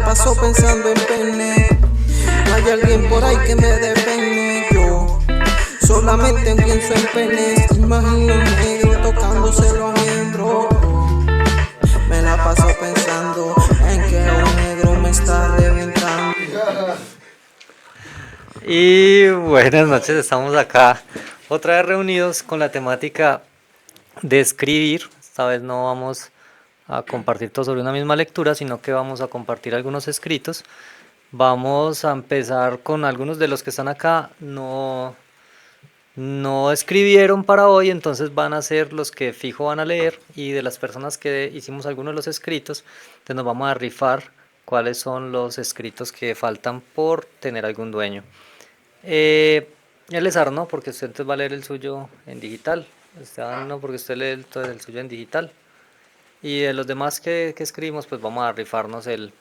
paso pensando en pene. Hay alguien por ahí que me dé pene. Yo solamente pienso en penes. Imagino un negro tocándoselo a miembro. Me la paso pensando en que un negro me está reventando. Y buenas noches, estamos acá otra vez reunidos con la temática de escribir. Esta vez no vamos a compartir todo sobre una misma lectura, sino que vamos a compartir algunos escritos. Vamos a empezar con algunos de los que están acá. No escribieron para hoy, entonces van a ser los que fijo van a leer, y de las personas que hicimos algunos de los escritos, entonces nos vamos a rifar cuáles son los escritos que faltan por tener algún dueño. Elezar no, porque usted entonces va a leer el suyo en digital. Esteban no, porque usted lee el suyo en digital. Y de los demás que escribimos, pues vamos a rifarnos el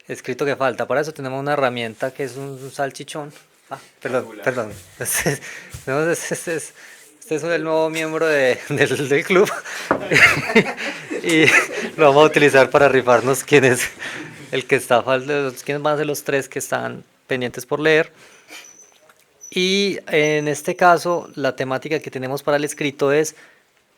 escrito que falta. Para eso tenemos una herramienta que es un salchichón. Perdón. Este es el nuevo miembro del club. Y lo vamos a utilizar para rifarnos quién es el que está faltando, quiénes van a ser los tres que están pendientes por leer. Y en este caso, la temática que tenemos para el escrito es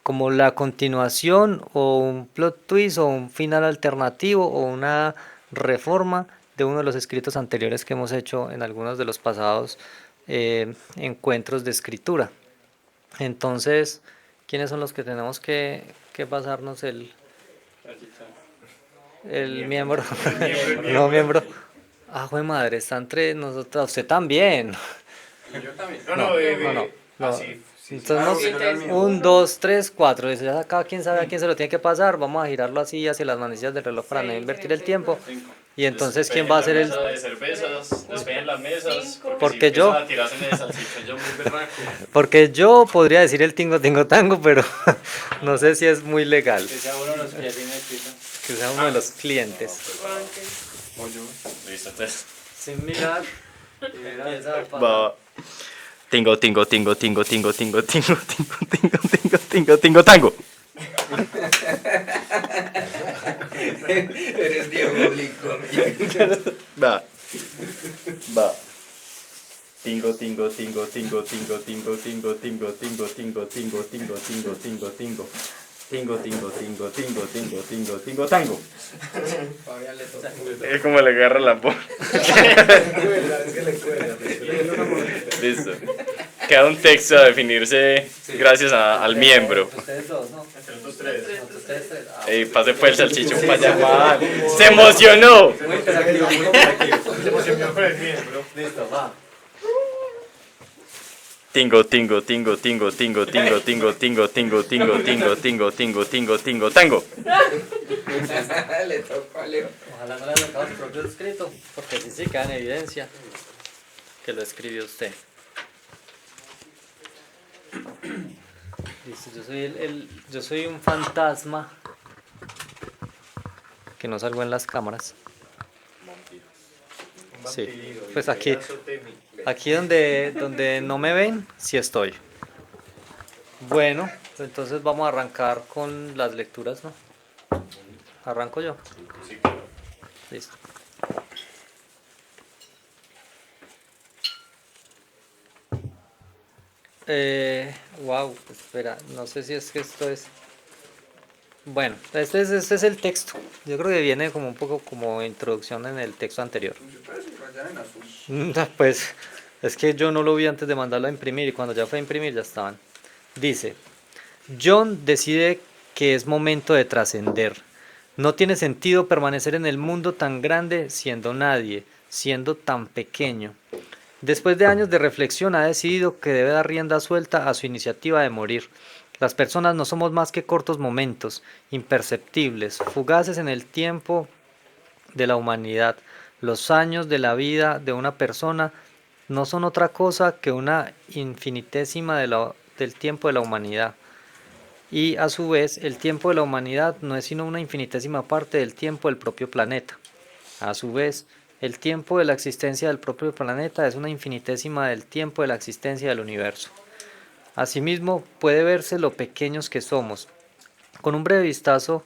como la continuación o un plot twist o un final alternativo o una reforma de uno de los escritos anteriores que hemos hecho en algunos de los pasados encuentros de escritura. Entonces, ¿quiénes son los que tenemos que pasarnos el miembro? No, miembro. Ah, jue madre, está entre nosotros. Usted también. Yo también. No. Entonces, 1, 2, 3, 4. Ya cada quien sabe a quién se lo tiene que pasar. Vamos a girarlo así hacia las manecillas del reloj para no invertir el tiempo. Y entonces, ¿quién va a hacer el...? De cervezas, despeguen las mesas. Porque si yo... a tirarse en el salchichón, muy berraco. Porque yo podría decir el tingo, tingo, tango, pero no sé si es muy legal. Que sea uno de los que ya tiene escrito. Que sea uno de los clientes. Listo, entonces. Sin mirar. Va. Tingo, tingo, tingo, tingo, tingo, tingo, tingo, tingo, tingo, tingo, tingo, tingo, tango. Eres diabólico. Va. Tingo, tingo, tingo, tingo, tingo, tingo, tingo, tingo, tingo, tingo, tingo, tingo, tingo, tingo, tingo. Tingo, tingo, tingo, tingo, tingo, tingo, tingo, tango. Es como le agarra la voz. Listo. Queda un texto a definirse gracias al miembro. Ustedes dos, ¿no? Entre los tres. Ey, pase fue el salchichón para allá, man. ¡Se emocionó! Muy interactivo, muy interactivo. Se emocionó con el miembro. Listo, va. Tingo, tingo, tingo, tingo, tingo, tingo, tingo, tingo, tingo, tingo, tingo, tingo, tingo, tingo, tingo, tango. Le tocó a Leo. Ojalá no le haya sacado su propio escrito, porque así sí queda en evidencia que lo escribió usted. Listo, yo soy un fantasma que no salgo en las cámaras. Sí, pues aquí donde no me ven, sí estoy. Bueno, entonces vamos a arrancar con las lecturas, ¿no? ¿Arranco yo? Sí, claro. Listo. Wow, espera, no sé si es que esto es... Bueno, este es el texto. Yo creo que viene como un poco como introducción en el texto anterior. Pues es que yo no lo vi antes de mandarlo a imprimir, y cuando ya fue a imprimir ya estaban. Dice: John decide que es momento de trascender. No tiene sentido permanecer en el mundo tan grande siendo nadie, siendo tan pequeño. Después de años de reflexión ha decidido que debe dar rienda suelta a su iniciativa de morir. Las personas no somos más que cortos momentos, imperceptibles, fugaces en el tiempo de la humanidad. Los años de la vida de una persona no son otra cosa que una infinitésima del tiempo de la humanidad. Y a su vez, el tiempo de la humanidad no es sino una infinitésima parte del tiempo del propio planeta. A su vez, el tiempo de la existencia del propio planeta es una infinitésima del tiempo de la existencia del universo. Asimismo, puede verse lo pequeños que somos. Con un breve vistazo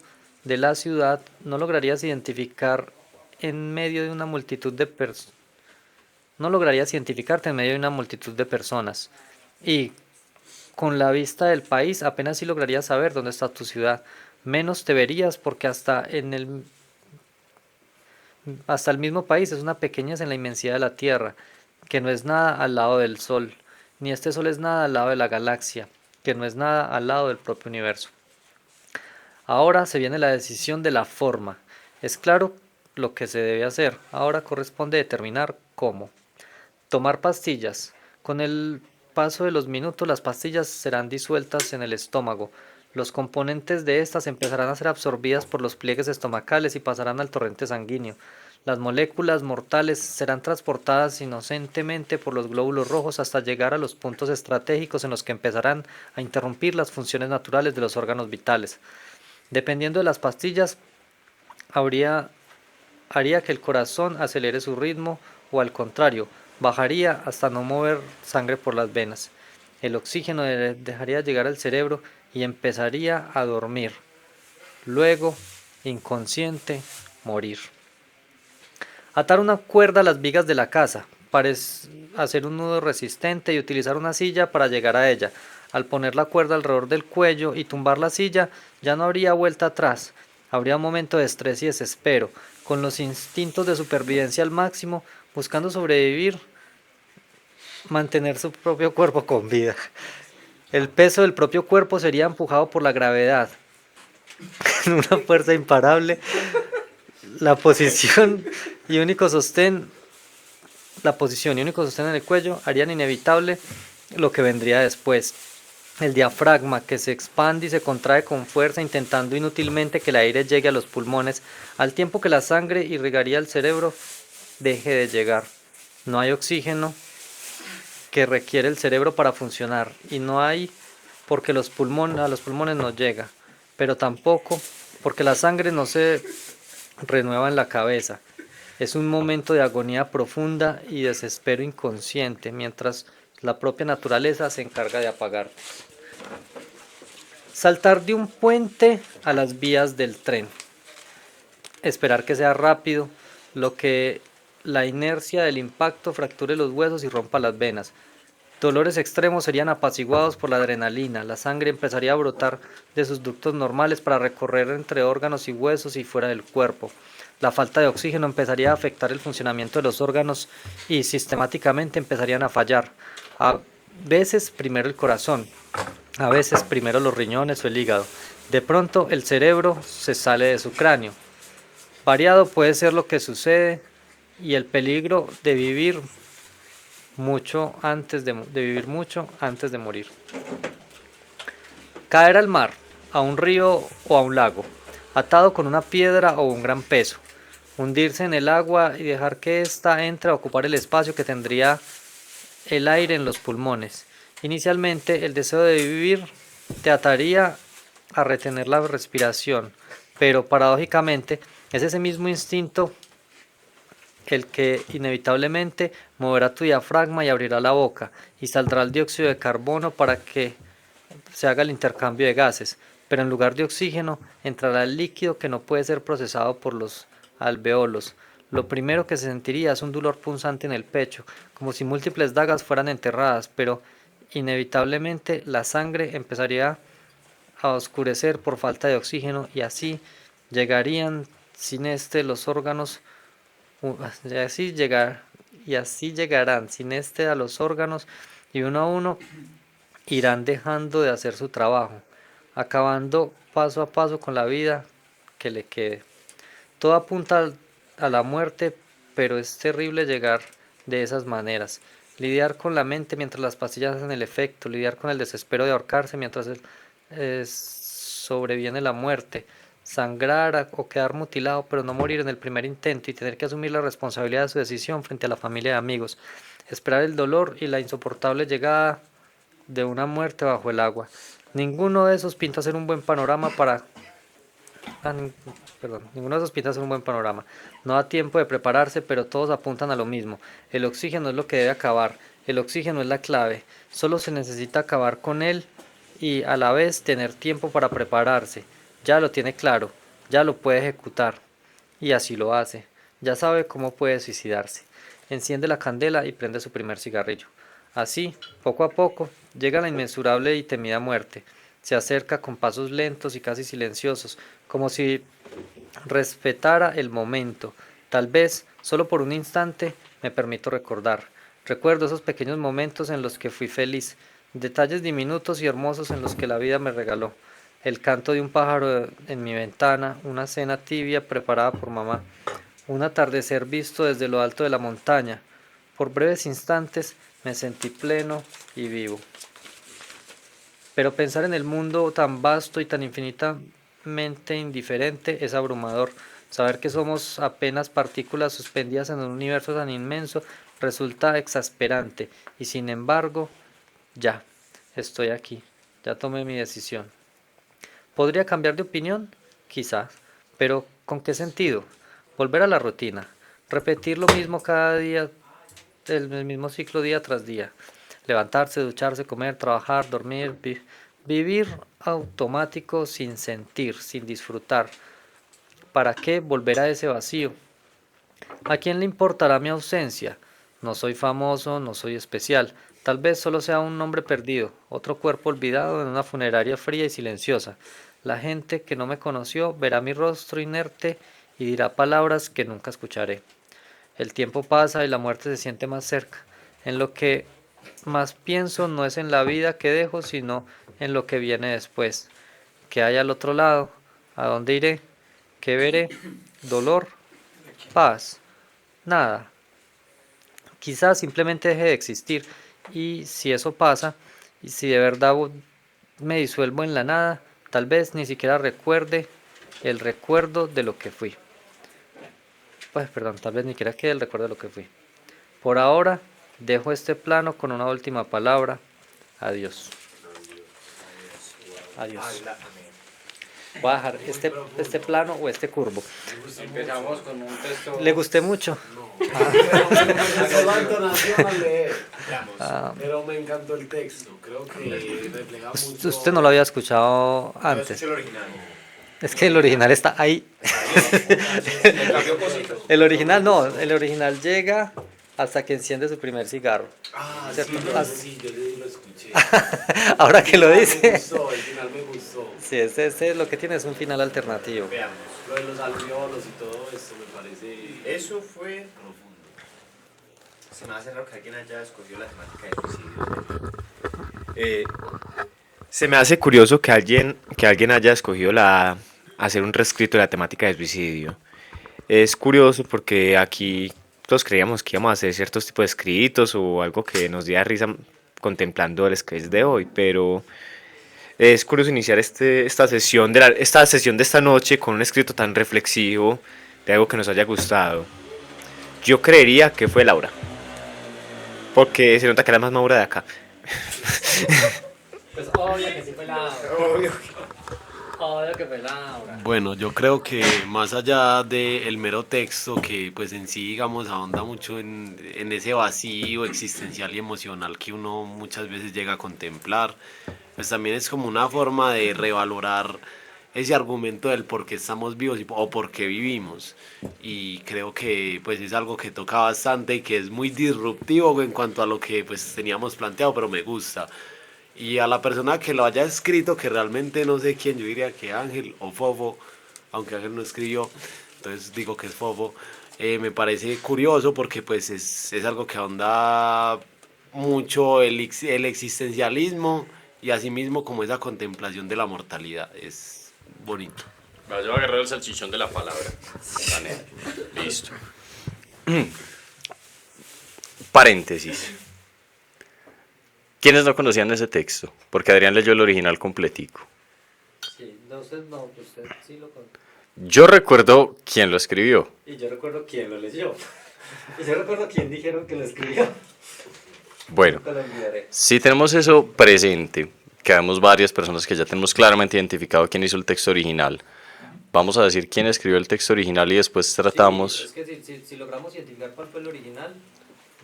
de la ciudad, no lograrías identificar en medio de una multitud de no lograrías identificarte en medio de una multitud de personas. Y con la vista del país apenas sí lograrías saber dónde está tu ciudad. Menos te verías porque hasta el mismo país es una pequeñez en la inmensidad de la Tierra, que no es nada al lado del Sol, ni este Sol es nada al lado de la galaxia, que no es nada al lado del propio universo. Ahora se viene la decisión de la forma. Es claro lo que se debe hacer. Ahora corresponde determinar cómo. Tomar pastillas. Con el paso de los minutos las pastillas serán disueltas en el estómago. Los componentes de estas empezarán a ser absorbidas por los pliegues estomacales y pasarán al torrente sanguíneo. Las moléculas mortales serán transportadas inocentemente por los glóbulos rojos hasta llegar a los puntos estratégicos en los que empezarán a interrumpir las funciones naturales de los órganos vitales. Dependiendo de las pastillas, haría que el corazón acelere su ritmo o al contrario, bajaría hasta no mover sangre por las venas. El oxígeno dejaría llegar al cerebro y empezaría a dormir. Luego, inconsciente, morir. Atar una cuerda a las vigas de la casa, hacer un nudo resistente y utilizar una silla para llegar a ella. Al poner la cuerda alrededor del cuello y tumbar la silla, ya no habría vuelta atrás. Habría un momento de estrés y desespero, con los instintos de supervivencia al máximo, buscando sobrevivir, mantener su propio cuerpo con vida. El peso del propio cuerpo sería empujado por la gravedad, una fuerza imparable. La posición y único sostén en el cuello harían inevitable lo que vendría después. El diafragma, que se expande y se contrae con fuerza, intentando inútilmente que el aire llegue a los pulmones, al tiempo que la sangre irrigaría el cerebro, deje de llegar. No hay oxígeno que requiere el cerebro para funcionar, y no hay porque a los pulmones no llega, pero tampoco porque la sangre no se renueva en la cabeza. Es un momento de agonía profunda y desespero inconsciente, mientras la propia naturaleza se encarga de apagar. Saltar de un puente a las vías del tren. Esperar que sea rápido, lo que la inercia del impacto fracture los huesos y rompa las venas. Dolores extremos serían apaciguados por la adrenalina, la sangre empezaría a brotar de sus ductos normales para recorrer entre órganos y huesos y fuera del cuerpo. La falta de oxígeno empezaría a afectar el funcionamiento de los órganos y sistemáticamente empezarían a fallar. A veces primero el corazón, a veces primero los riñones o el hígado. De pronto el cerebro se sale de su cráneo. Variado puede ser lo que sucede y el peligro de vivir mucho antes de morir. Caer al mar, a un río o a un lago, atado con una piedra o un gran peso. Hundirse en el agua y dejar que ésta entre a ocupar el espacio que tendría el aire en los pulmones. Inicialmente, el deseo de vivir te ataría a retener la respiración, pero paradójicamente es ese mismo instinto el que inevitablemente moverá tu diafragma y abrirá la boca, y saldrá el dióxido de carbono para que se haga el intercambio de gases, pero en lugar de oxígeno entrará el líquido que no puede ser procesado por los alveolos. Lo primero que se sentiría es un dolor punzante en el pecho, como si múltiples dagas fueran enterradas, pero inevitablemente la sangre empezaría a oscurecer por falta de oxígeno y así llegarían sin los órganos llegarán sin a los órganos y uno a uno irán dejando de hacer su trabajo, acabando paso a paso con la vida que le quede. Todo apunta a la muerte, pero es terrible llegar de esas maneras. Lidiar con la mente mientras las pastillas hacen el efecto, lidiar con el desespero de ahorcarse mientras sobreviene la muerte, sangrar o quedar mutilado pero no morir en el primer intento y tener que asumir la responsabilidad de su decisión frente a la familia y amigos, esperar el dolor y la insoportable llegada de una muerte bajo el agua. Ninguno de esos pinta ser un buen panorama No da tiempo de prepararse, pero todos apuntan a lo mismo. El oxígeno es lo que debe acabar. El oxígeno es la clave. Solo se necesita acabar con él y a la vez tener tiempo para prepararse. Ya lo tiene claro. ya lo puede ejecutar. Y así lo hace. Ya sabe cómo puede suicidarse. Enciende la candela y prende su primer cigarrillo. Así, poco a poco, llega la inmensurable y temida muerte. Se acerca con pasos lentos y casi silenciosos, como si respetara el momento. Tal vez, solo por un instante, me permito recordar. Recuerdo esos pequeños momentos en los que fui feliz, detalles diminutos y hermosos en los que la vida me regaló. El canto de un pájaro en mi ventana, una cena tibia preparada por mamá, un atardecer visto desde lo alto de la montaña. Por breves instantes me sentí pleno y vivo. Pero pensar en el mundo tan vasto y tan infinitamente indiferente es abrumador. Saber que somos apenas partículas suspendidas en un universo tan inmenso resulta exasperante. Y sin embargo, ya, estoy aquí. Ya tomé mi decisión. ¿Podría cambiar de opinión? Quizás. Pero ¿con qué sentido? Volver a la rutina. Repetir lo mismo cada día, el mismo ciclo día tras día. Levantarse, ducharse, comer, trabajar, dormir, vivir automático sin sentir, sin disfrutar. ¿Para qué volver a ese vacío? ¿A quién le importará mi ausencia? No soy famoso, no soy especial. Tal vez solo sea un nombre perdido, otro cuerpo olvidado en una funeraria fría y silenciosa. La gente que no me conoció verá mi rostro inerte y dirá palabras que nunca escucharé. El tiempo pasa y la muerte se siente más cerca. En lo que más pienso no es en la vida que dejo, sino en lo que viene después. ¿Qué hay al otro lado? ¿A dónde iré? ¿Qué veré? ¿Dolor? ¿Paz? Nada. Quizás simplemente deje de existir. Y si eso pasa, y si de verdad me disuelvo en la nada, tal vez ni siquiera recuerde el recuerdo de lo que fui. Pues perdón, tal vez ni siquiera quede el recuerdo de lo que fui. Por ahora, dejo este plano con una última palabra. Adiós. Adiós. Voy a dejar este plano o este curvo. Empezamos con un texto. ¿Le gusté mucho? Solo entonación al leer. Ah, Pero me encantó el texto. Creo que refleja mucho. usted no lo había escuchado Yo antes. escuché el original. Es que el original está ahí. Le cambió cositas. El original no, el original llega hasta que enciende su primer cigarro. Ah, Se- sí, as- sí, yo lo escuché. Ahora que lo Me dice. gustó, el final me gustó. Sí, ese lo que tiene es un final alternativo. Veamos. Lo de los alveolos y todo esto me parece Eso fue. profundo. Se me hace raro que alguien haya escogido la temática de suicidio. Se me hace curioso que alguien haya escogido hacer un reescrito de la temática de suicidio. Es curioso porque aquí todos creíamos que íbamos a hacer ciertos tipos de escritos o algo que nos diera risa contemplando el sketch de hoy, pero es curioso iniciar esta sesión de esta noche con un escrito tan reflexivo de algo que nos haya gustado. Yo creería que fue Laura, porque se nota que era más madura de acá. Pues obvio que sí fue Laura. Obvio que fue Laura. Bueno, yo creo que más allá del mero texto, que pues en sí, digamos, ahonda mucho en ese vacío existencial y emocional que uno muchas veces llega a contemplar, pues también es como una forma de revalorar ese argumento del por qué estamos vivos o por qué vivimos. Y creo que pues es algo que toca bastante y que es muy disruptivo en cuanto a lo que pues teníamos planteado, pero me gusta. Y a la persona que lo haya escrito, que realmente no sé quién, yo diría que Ángel o Fofo, aunque Ángel no escribió, entonces digo que es Fofo, me parece curioso porque pues es algo que ahonda mucho el existencialismo y asimismo como esa contemplación de la mortalidad, es bonito. Yo voy a agarrar el salchichón de la palabra. Listo. Paréntesis. ¿Quiénes no conocían ese texto? Porque Adrián leyó el original completico. Sí, no, usted no, usted sí lo contó. Yo recuerdo quién lo escribió. Y yo recuerdo quién lo leyó. Y yo recuerdo quién dijeron que lo escribió. Bueno, Nunca lo olvidaré. si tenemos eso presente, que vemos varias personas que ya tenemos claramente identificado quién hizo el texto original, vamos a decir quién escribió el texto original y después tratamos... Sí, es que si logramos identificar cuál fue el original,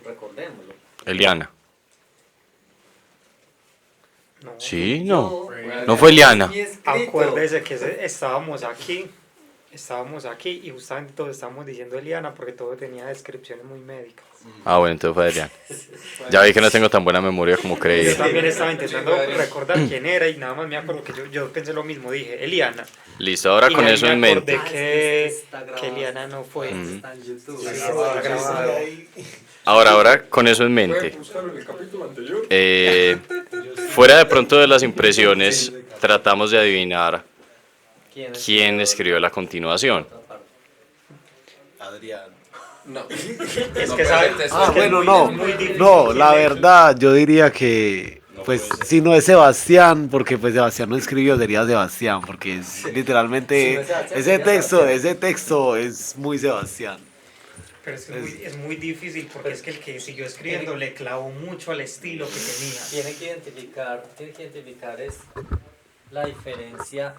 recordémoslo. Eliana. No, Sí, no. Yo- No fue Eliana. Mi escrito. acuérdese que estábamos aquí estábamos aquí y justamente todos estábamos diciendo Eliana porque todo tenía descripciones muy médicas. Ah, bueno, entonces fue Adrián. Ya vi que no tengo tan buena memoria como Yo creí. también estaba intentando recordar quién era y nada más me acuerdo que yo pensé lo mismo, dije Eliana. Listo, ahora Y con ahí eso me en acordé mente. que Eliana no fue. Está en YouTube. Sí, está grabado. Ahora con eso en mente. Fuera de pronto de las impresiones, tratamos de adivinar quién escribió la continuación. Adrián. Es que saben. Ah, bueno, no, la verdad, yo diría que, pues, si no es Sebastián, porque pues Sebastián no escribió, sería Sebastián, porque es literalmente, ese texto es muy Sebastián. Pero es muy difícil porque es que el que siguió escribiendo le clavó mucho al estilo que tenía. Tiene que identificar es la diferencia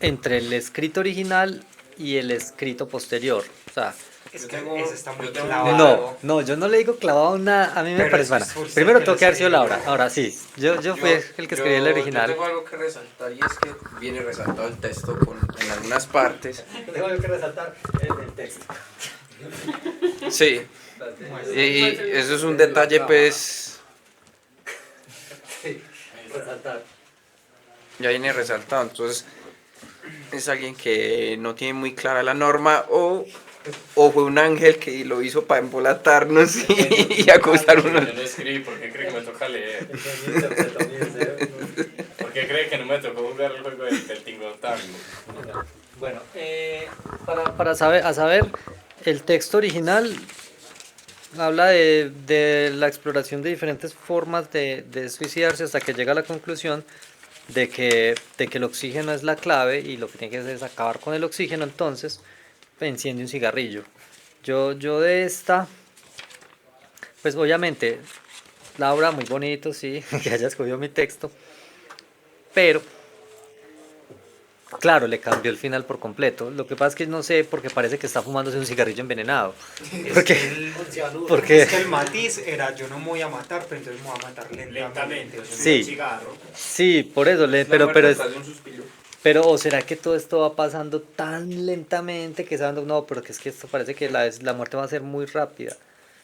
entre el escrito original y el escrito posterior. O sea, Es que ese está muy clavado. no, yo no le digo clavado nada, a mí me Pero parece es bueno. usted Primero que tengo lo que haber sido escribió. Laura, ahora sí, yo fui el que escribí el original. Yo tengo algo que resaltar y es que viene resaltado el texto en algunas partes. Tengo que resaltar el texto. Sí. Y eso es un detalle, pues, Resaltar. ya viene resaltado. Entonces, es alguien que no tiene muy clara la norma o fue un ángel que lo hizo para embolatarnos y acusarnos. Yo no escribí, ¿por qué cree que me toca leer? ¿Por qué cree que no me tocó jugar el juego del Tingo Tango? Bueno, para saber, el texto original habla de la exploración de diferentes formas de suicidarse hasta que llega a la conclusión de que el oxígeno es la clave y lo que tiene que hacer es acabar con el oxígeno, entonces enciende un cigarrillo. Yo de esta, pues obviamente, Laura, muy bonito, sí, que haya escogido mi texto, pero claro, le cambió el final por completo. Lo que pasa es que no sé, porque parece que está fumándose un cigarrillo envenenado. Porque Es que el matiz era yo no me voy a matar, pero entonces me voy a matar lentamente. O sea, Sí. un cigarro. sí, por eso, pero De un suspiro. Pero, ¿o será que todo esto va pasando tan lentamente que saben, no, porque es que esto parece que la muerte va a ser muy rápida?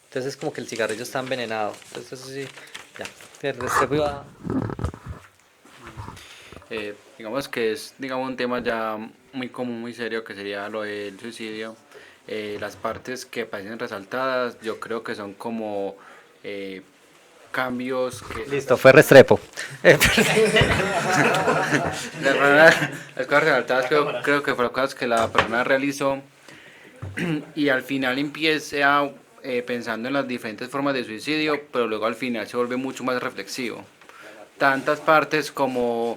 Entonces es como que el cigarrillo está envenenado. Entonces eso sí, ya. El resto iba- Digamos que es un tema ya muy común, muy serio, que sería lo del suicidio. Las partes que parecen resaltadas, yo creo que son como cambios que... Listo, fue Restrepo. Las cosas resaltadas creo que fueron cosas que la persona realizó y al final empieza pensando en las diferentes formas de suicidio, pero luego al final se vuelve mucho más reflexivo. Tantas partes como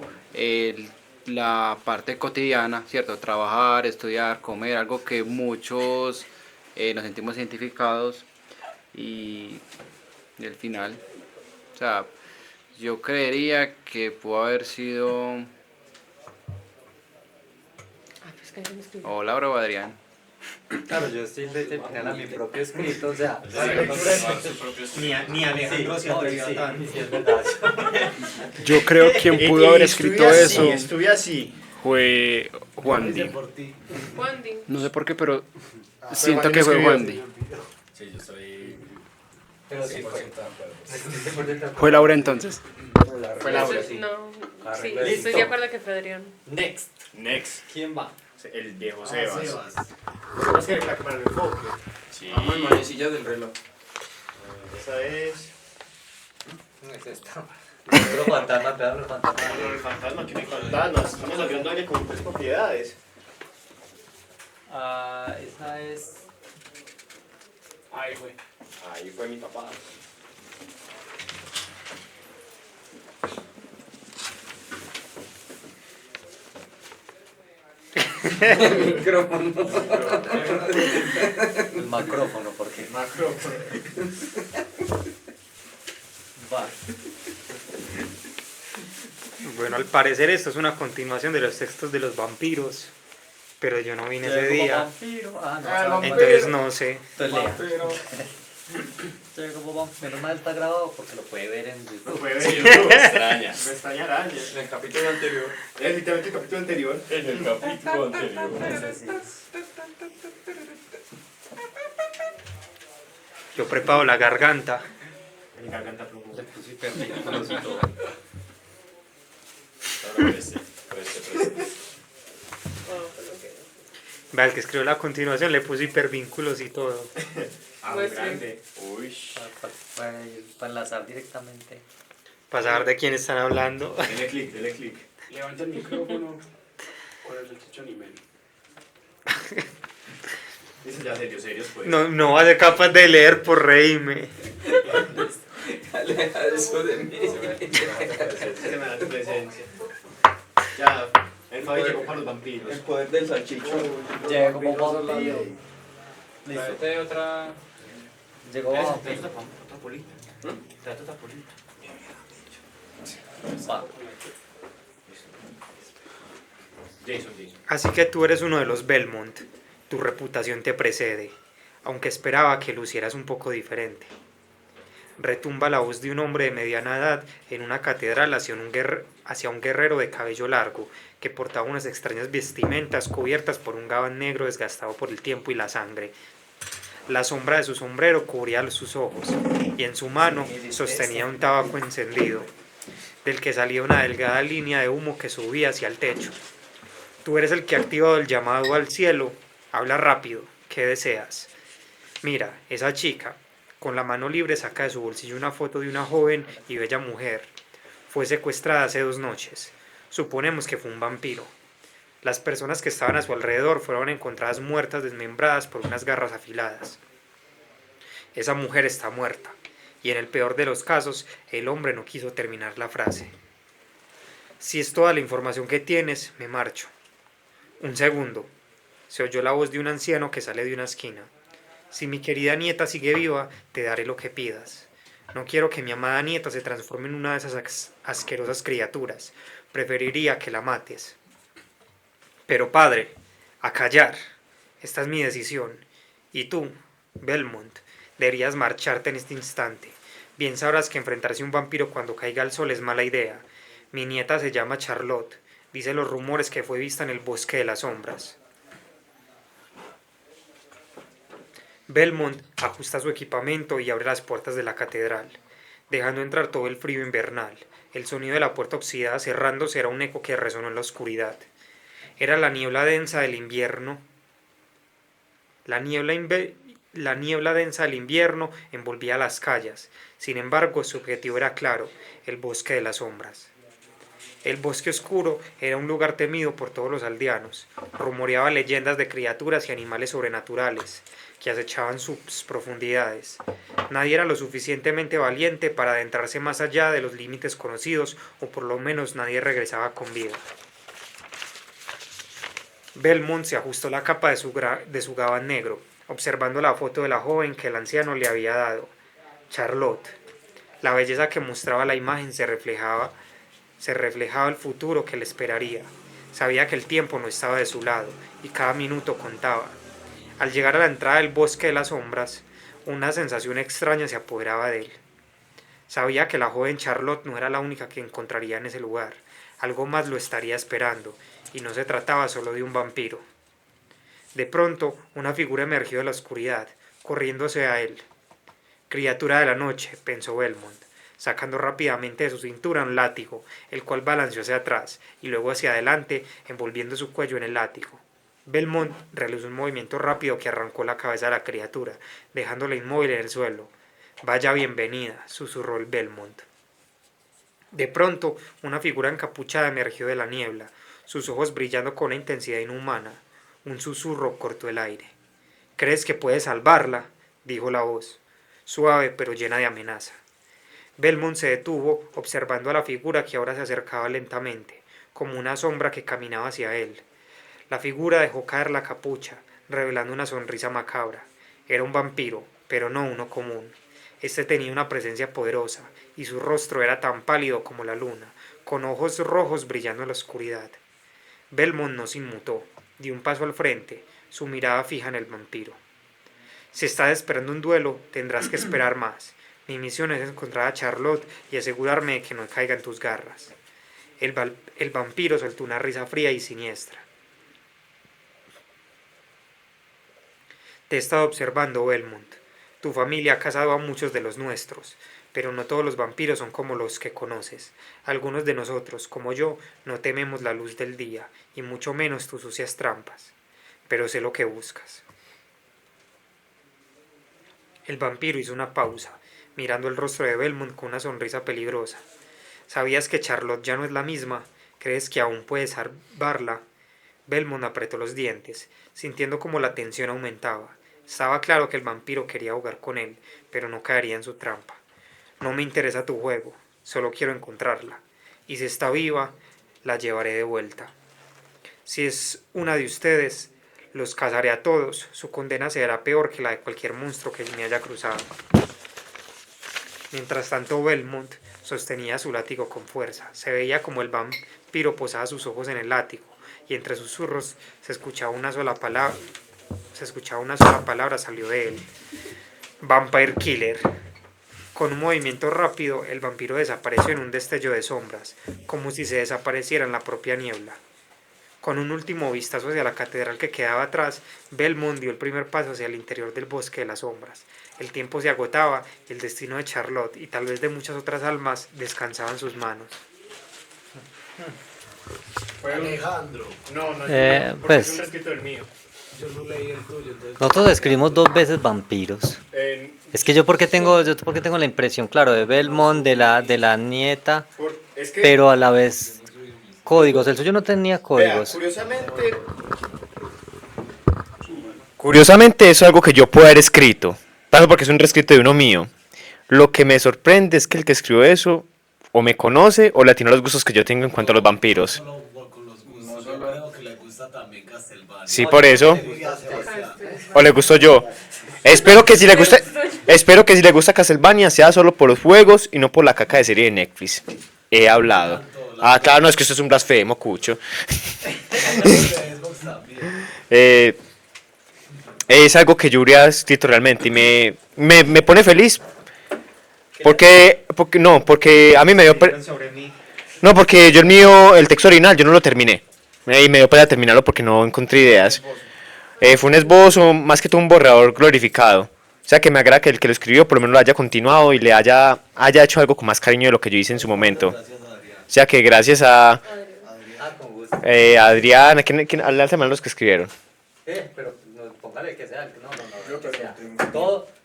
la parte cotidiana, ¿cierto? Trabajar, estudiar, comer, algo que muchos nos sentimos identificados y el final. O sea, yo creería que pudo haber sido o Laura o Adrián. Claro, yo estoy final a mi propio escrito, o sea, Ni Alejandro se atrevió tanto. Yo creo que quien pudo haber escrito eso Estuve así. fue Juan Di. Juandi. No sé por qué, pero siento que fue Juan Di. Sí, yo estoy pero sí 100% fue. de acuerdo. Fue Laura entonces. Fue Laura, sí. No, sí, Listo. estoy de acuerdo que fue Adrián. Next. Next. ¿Quién va? El viejo Sebas. Es que la cámara me enfoque. Sí. Vamos en manecillas del reloj. Esa es. No es esta. Pedro Fantasma, Pedro Fantasma. El fantasma que me fantasmas. Estamos hablando de con 3 propiedades. Ah, esa es. Ahí fue. Ahí fue mi papá. Micrófono. El macrófono, porque. Macrófono. Va. Bueno, al parecer esto es una continuación de los textos de los vampiros, pero yo no vine ese día, Ah, no, entonces no sé. Entonces lea. Menos mal está grabado porque lo puede ver en YouTube. Lo puede ver en YouTube. Me extraña. Me extraña araña. En el capítulo anterior. Es literalmente el capítulo anterior. En el capítulo anterior. Yo preparo la garganta. Mi garganta profunda. Le puse hipervínculos y todo. Preste. Vea, el que escribió la continuación le puse hipervínculos y todo. Ah, Pues sí. grande. Uy. Para enlazar directamente. Para saber de quién están hablando. Dele clic, dele clic. Levanta el micrófono con el salchichón y menos. Dice ya serios pues. No va a ser capaz de leer por reírme. Aleja eso de mí. Se me da tu presencia. Ya, el Fabi llegó para los vampiros. El poder del salchichón. Llega como vampiro. Listo. Tráete otra. Llegó Trae vampiro. otra polita. Trae otra polita. Va. Jason. Así que tú eres uno de los Belmont. Tu reputación te precede, aunque esperaba que lucieras un poco diferente. Retumba la voz de un hombre de mediana edad en una catedral hacia un guerrero de cabello largo, que portaba unas extrañas vestimentas cubiertas por un gabán negro desgastado por el tiempo y la sangre. La sombra de su sombrero cubría sus ojos, y en su mano sostenía un tabaco encendido, del que salía una delgada línea de humo que subía hacia el techo. Tú eres el que ha activado el llamado al cielo. Habla rápido. ¿Qué deseas? Mira, esa chica, con la mano libre, saca de su bolsillo una foto de una joven y bella mujer. Fue secuestrada hace 2 noches. Suponemos que fue un vampiro. Las personas que estaban a su alrededor fueron encontradas muertas, desmembradas por unas garras afiladas. Esa mujer está muerta, y en el peor de los casos, el hombre no quiso terminar la frase. Si es toda la información que tienes, me marcho. Un segundo. Se oyó la voz de un anciano que sale de una esquina. Si mi querida nieta sigue viva, te daré lo que pidas. No quiero que mi amada nieta se transforme en una de esas asquerosas criaturas. Preferiría que la mates. Pero padre, a callar. Esta es mi decisión. Y tú, Belmont, deberías marcharte en este instante. Bien sabrás que enfrentarse a un vampiro cuando caiga el sol es mala idea. Mi nieta se llama Charlotte. Dice los rumores que fue vista en el bosque de las sombras. Belmont ajusta su equipamiento y abre las puertas de la catedral, dejando entrar todo el frío invernal. El sonido de la puerta oxidada cerrándose era un eco que resonó en la oscuridad. Era la niebla densa del invierno. La niebla densa del invierno envolvía las calles. Sin embargo, su objetivo era claro, el bosque de las sombras. El bosque oscuro era un lugar temido por todos los aldeanos. Rumoreaba leyendas de criaturas y animales sobrenaturales que acechaban sus profundidades. Nadie era lo suficientemente valiente para adentrarse más allá de los límites conocidos, o por lo menos nadie regresaba con vida. Belmont se ajustó la capa de su gabán negro, observando la foto de la joven que el anciano le había dado. Charlotte. La belleza que mostraba la imagen se reflejaba el futuro que le esperaría. Sabía que el tiempo no estaba de su lado, y cada minuto contaba. Al llegar a la entrada del bosque de las sombras, una sensación extraña se apoderaba de él. Sabía que la joven Charlotte no era la única que encontraría en ese lugar. Algo más lo estaría esperando, y no se trataba solo de un vampiro. De pronto, una figura emergió de la oscuridad, corriéndose a él. Criatura de la noche, pensó Belmont, sacando rápidamente de su cintura un látigo, el cual balanceó hacia atrás y luego hacia adelante, envolviendo su cuello en el látigo. Belmont realizó un movimiento rápido que arrancó la cabeza de la criatura, dejándola inmóvil en el suelo. «Vaya bienvenida», susurró el Belmont. De pronto, una figura encapuchada emergió de la niebla, sus ojos brillando con una intensidad inhumana. Un susurro cortó el aire. «¿Crees que puedes salvarla?», dijo la voz, suave pero llena de amenaza. Belmont se detuvo, observando a la figura que ahora se acercaba lentamente, como una sombra que caminaba hacia él. La figura dejó caer la capucha, revelando una sonrisa macabra. Era un vampiro, pero no uno común. Este tenía una presencia poderosa, y su rostro era tan pálido como la luna, con ojos rojos brillando en la oscuridad. Belmont no se inmutó, dio un paso al frente, su mirada fija en el vampiro. Si estás esperando un duelo, tendrás que esperar más. Mi misión es encontrar a Charlotte y asegurarme de que no caiga en tus garras. El vampiro soltó una risa fría y siniestra. Te he estado observando, Belmont. Tu familia ha cazado a muchos de los nuestros, pero no todos los vampiros son como los que conoces. Algunos de nosotros, como yo, no tememos la luz del día, y mucho menos tus sucias trampas. Pero sé lo que buscas. El vampiro hizo una pausa, mirando el rostro de Belmont con una sonrisa peligrosa. ¿Sabías que Charlotte ya no es la misma? ¿Crees que aún puedes salvarla? Belmont apretó los dientes, sintiendo como la tensión aumentaba. Estaba claro que el vampiro quería jugar con él, pero no caería en su trampa. No me interesa tu juego, solo quiero encontrarla. Y si está viva, la llevaré de vuelta. Si es una de ustedes, los cazaré a todos. Su condena será peor que la de cualquier monstruo que me haya cruzado. Mientras tanto, Belmont sostenía su látigo con fuerza. Se veía como el vampiro posaba sus ojos en el látigo, y entre susurros se escuchaba una sola palabra. Salió de él. Vampire Killer. Con un movimiento rápido, el vampiro desapareció en un destello de sombras, como si se desapareciera en la propia niebla. Con un último vistazo hacia la catedral que quedaba atrás, Belmont dio el primer paso hacia el interior del bosque de las sombras. El tiempo se agotaba y el destino de Charlotte y tal vez de muchas otras almas descansaba en sus manos. Alejandro. No, pues, es un escrito del mío. Yo no leí el tuyo, entonces... Nosotros escribimos 2 veces vampiros. Es que yo porque tengo la impresión, claro, de Belmont, de la nieta, pero a la vez códigos. El suyo no tenía códigos. Curiosamente eso es algo que yo puedo haber escrito, tanto porque es un reescrito de uno mío. Lo que me sorprende es que el que escribió eso o me conoce o le atinó los gustos que yo tengo en cuanto a los vampiros. Sí, por eso. O le gustó yo. Espero que si le gusta Castlevania sea solo por los juegos y no por la caca de serie de Netflix. He hablado. Ah, claro, no, es que esto es un blasfemo, cucho. Es algo que yo hubiera escrito realmente y me pone feliz. Porque a mí me dio... No, porque yo el texto original, yo no lo terminé. Y me dio para terminarlo porque no encontré ideas. Fue un esbozo, más que todo un borrador glorificado. O sea, que me agrada que el que lo escribió por lo menos lo haya continuado y le haya hecho algo con más cariño de lo que yo hice en su momento. O sea, que gracias a Adrián, al tema los que escribieron. Pero póngale que sea, no, que sea.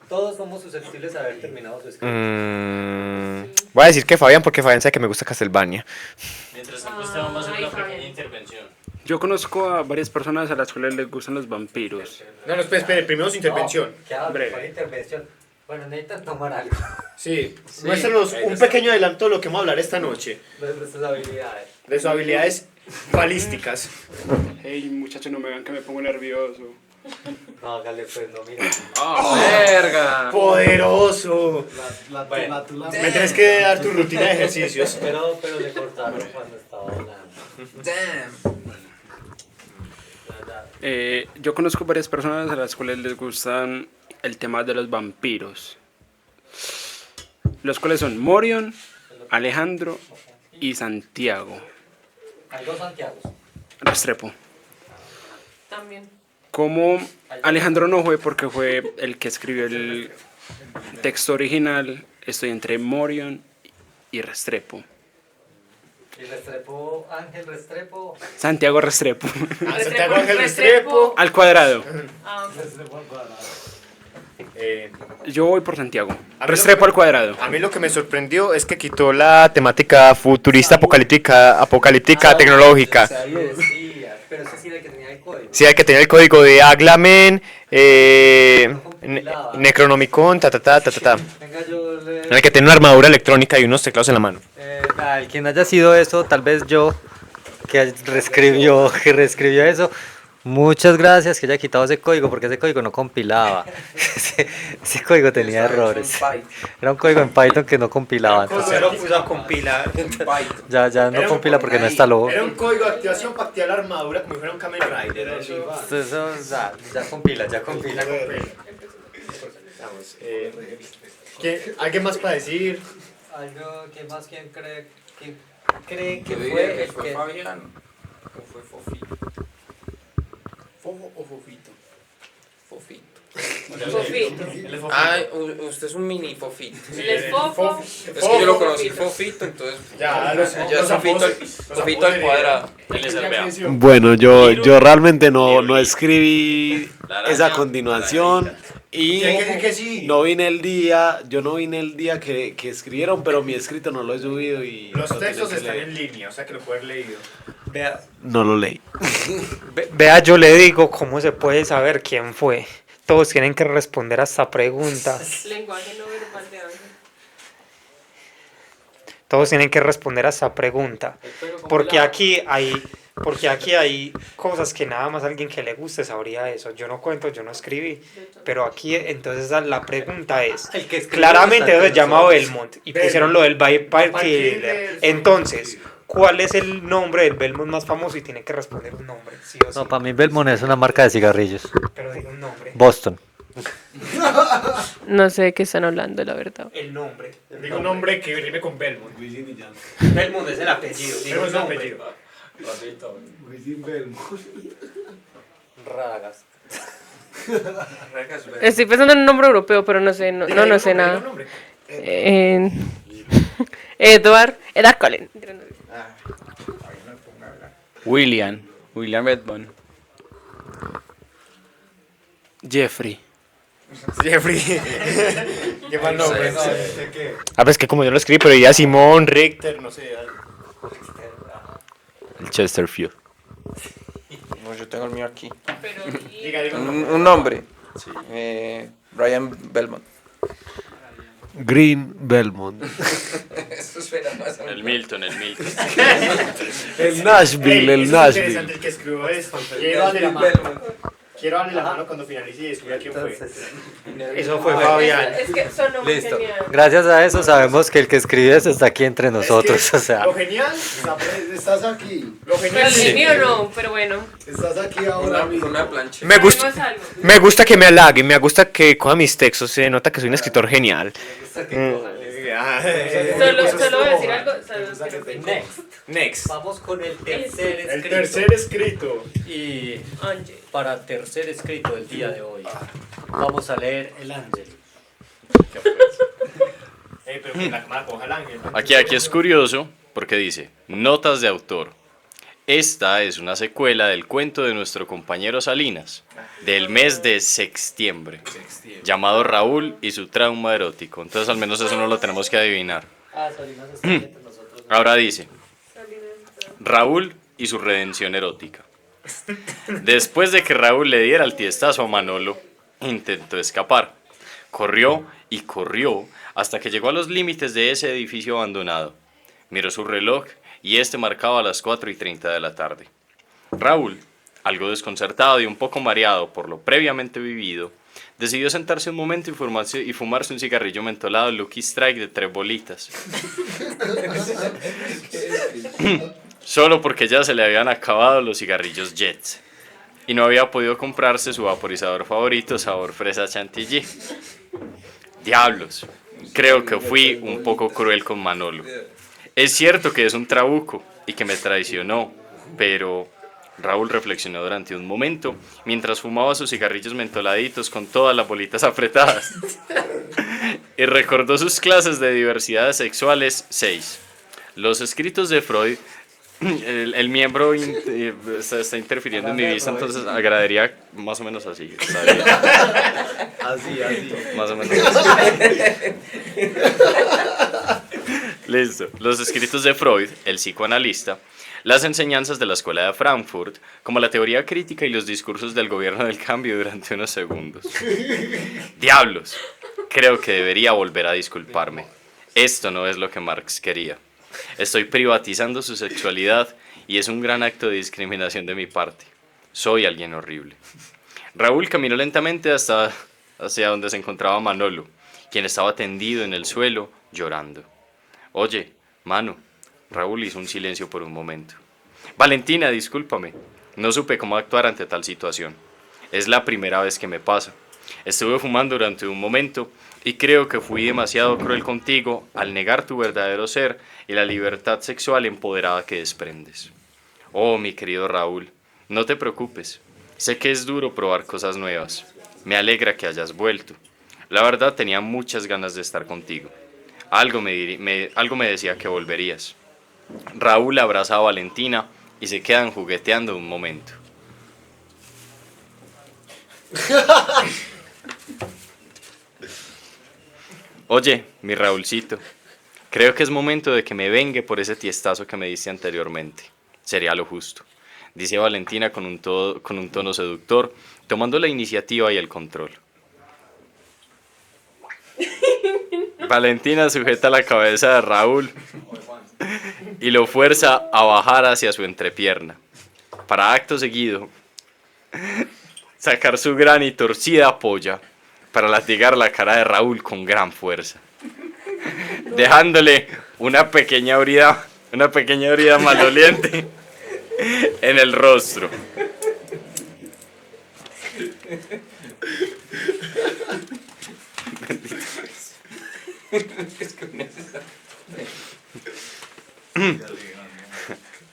Todos somos susceptibles de haber terminado su escrito. Voy a decir que Fabián, porque Fabián sabe que me gusta Castlevania. Mientras tanto, Esteban va a hacer una pequeña intervención. Yo conozco a varias personas a las cuales les gustan los vampiros. No, espere, primero su intervención. Breve. Intervención. Bueno, necesitan tomar algo. Sí. Muéstranos un pequeño adelanto de lo que vamos a hablar esta noche. De sus habilidades. De sus habilidades balísticas. Hey, muchachos, no me vean que me pongo nervioso. No, hágale pues, no, mira. ¡Verga! ¡Poderoso! Bueno, me tienes que dar tu rutina de ejercicios. Pero le cortaron cuando estaba hablando. Yo conozco varias personas a las cuales les gustan el tema de los vampiros. Los cuales son Morion, Alejandro y Santiago. Hay 2 Santiagos. Restrepo. También. Como Alejandro no fue porque fue el que escribió el texto original, estoy entre Morion y Restrepo. ¿Y Restrepo, Ángel Restrepo? Santiago Restrepo. Santiago Ángel Restrepo. Al cuadrado. Restrepo al cuadrado. Yo voy por Santiago. Restrepo al cuadrado. A mí lo que me sorprendió es que quitó la temática futurista, apocalíptica, tecnológica. Pero eso sí era el que tenía el código. Sí, hay que tener el código de Aglamen, Necronomicon, En el que tiene una armadura electrónica y unos teclados en la mano. Quien haya sido eso, tal vez yo, que reescribió eso. Muchas gracias que haya quitado ese código, porque ese código no compilaba. ese código tenía errores. Era un código en Python que no compilaba. Se lo puso a compilar en Python. Ya no compila porque no instaló. Era un código de activación para activar la armadura como si fuera un Kamen Rider. Eso ya compila. Vamos, ¿alguien más para decir? Algo que más quién cree que Yo diría fue que el fue que... Fabián o fue Fofito. ¿Fofo o Fofito? Fofito. Fofito. Ah, usted es un mini Fofito. Él es fofo. Es que yo lo conocí Fofito, entonces. Ya, ya es Fofito al cuadrado. Él es el vea. Bueno, yo realmente no escribí esa continuación y Tiene que decir que sí. yo no vine el día que escribieron, pero mi escrito no lo he subido y Los lo textos tienen que están leer. en línea, o sea que lo puede haber leído. Vea, No lo leí. vea, yo le digo cómo se puede saber quién fue. Todos tienen que responder a esta pregunta. Lenguaje no verbal de Ángel. Todos tienen que responder a esta pregunta. Porque aquí hay cosas que nada más alguien que le guste sabría eso. Yo no cuento, yo no escribí. Pero aquí, entonces, la pregunta es: El que escribió claramente está eso se entre llama nosotros. Belmont. Y pusieron lo del Vampire Killer. Entonces, ¿cuál es el nombre del Belmont más famoso? Y tiene que responder un nombre, sí o sí. No, para mí Belmont es una marca de cigarrillos. Pero diga un nombre. Boston. No sé de qué están hablando, la verdad. El nombre. Digo un nombre que rime con Belmont. Belmont es el apellido. diga Belmont un es el nombre. apellido. Ragas. Estoy pensando en un nombre europeo, pero no sé, no sé nada. Edward Cullen. William Redbone. Jeffrey. Qué mal nombre. Pues que como yo lo escribí, pero ya Simón, Richter, no sé. El Chesterfield. No, yo tengo el mío aquí. Diga Un nombre. Brian Belmont. Green Belmont. Eso suena más El Milton. El Nashville. Es interesante el que escribió esto. Quiero darle la mano cuando finalice y descubra quién fue. Eso fue Fabián. Es que son nombres Listo. geniales. Gracias a eso sabemos que el que escribió eso está aquí entre nosotros. O sea, Lo genial, Estás aquí. lo Pero genial. el mío no, pero bueno. Estás aquí ahora mismo. Una plancha. Me gusta, Sabemos algo. me gusta que me halaguen, me gusta que coja mis textos, se nota que soy un escritor genial. Solo voy a decir algo. next. Vamos con el tercer El escrito. tercer escrito. Y Ángel. para tercer escrito del día de hoy, vamos a leer El Ángel. Pero con la cámara coja el ángel. Aquí es curioso porque dice, notas de autor. Esta es una secuela del cuento de nuestro compañero Salinas, del mes de septiembre, llamado Raúl y su trauma erótico. Entonces al menos eso no lo tenemos que adivinar. Salinas está entre nosotros. Ahora dice, Raúl y su redención erótica. Después de que Raúl le diera el tiestazo a Manolo, intentó escapar. Corrió y corrió hasta que llegó a los límites de ese edificio abandonado. Miró su reloj y este marcaba las 4:30 de la tarde. Raúl, algo desconcertado y un poco mareado por lo previamente vivido, decidió sentarse un momento y fumarse un cigarrillo mentolado Lucky Strike de 3 bolitas. Solo porque ya se le habían acabado los cigarrillos Jets y no había podido comprarse su vaporizador favorito sabor fresa chantilly. Diablos, creo que fui un poco cruel con Manolo. Es cierto que es un trabuco y que me traicionó, pero Raúl reflexionó durante un momento mientras fumaba sus cigarrillos mentoladitos con todas las bolitas apretadas y recordó sus clases de diversidades sexuales 6. Los escritos de Freud. El miembro está interfiriendo en mi vista, entonces agradaría más o menos así. Está bien. Así. Más o menos así. Listo. Los escritos de Freud, el psicoanalista, las enseñanzas de la escuela de Frankfurt, como la teoría crítica y los discursos del gobierno del cambio durante unos segundos. Diablos, creo que debería volver a disculparme. Esto no es lo que Marx quería. Estoy privatizando su sexualidad y es un gran acto de discriminación de mi parte. Soy alguien horrible. Raúl caminó lentamente hacia donde se encontraba Manolo, quien estaba tendido en el suelo llorando. Oye, Mano. Raúl hizo un silencio por un momento. Valentina, discúlpame. No supe cómo actuar ante tal situación. Es la primera vez que me pasa. Estuve fumando durante un momento y creo que fui demasiado cruel contigo al negar tu verdadero ser y la libertad sexual empoderada que desprendes. Oh, mi querido Raúl, no te preocupes. Sé que es duro probar cosas nuevas. Me alegra que hayas vuelto. La verdad tenía muchas ganas de estar contigo. Algo me decía que volverías. Raúl abraza a Valentina y se quedan jugueteando un momento. Oye, mi Raúlcito, creo que es momento de que me vengue por ese tiestazo que me diste anteriormente. Sería lo justo, dice Valentina con un tono seductor, tomando la iniciativa y el control. Valentina sujeta la cabeza de Raúl y lo fuerza a bajar hacia su entrepierna, para acto seguido sacar su gran y torcida polla para latigar la cara de Raúl con gran fuerza, dejándole una pequeña herida maloliente en el rostro.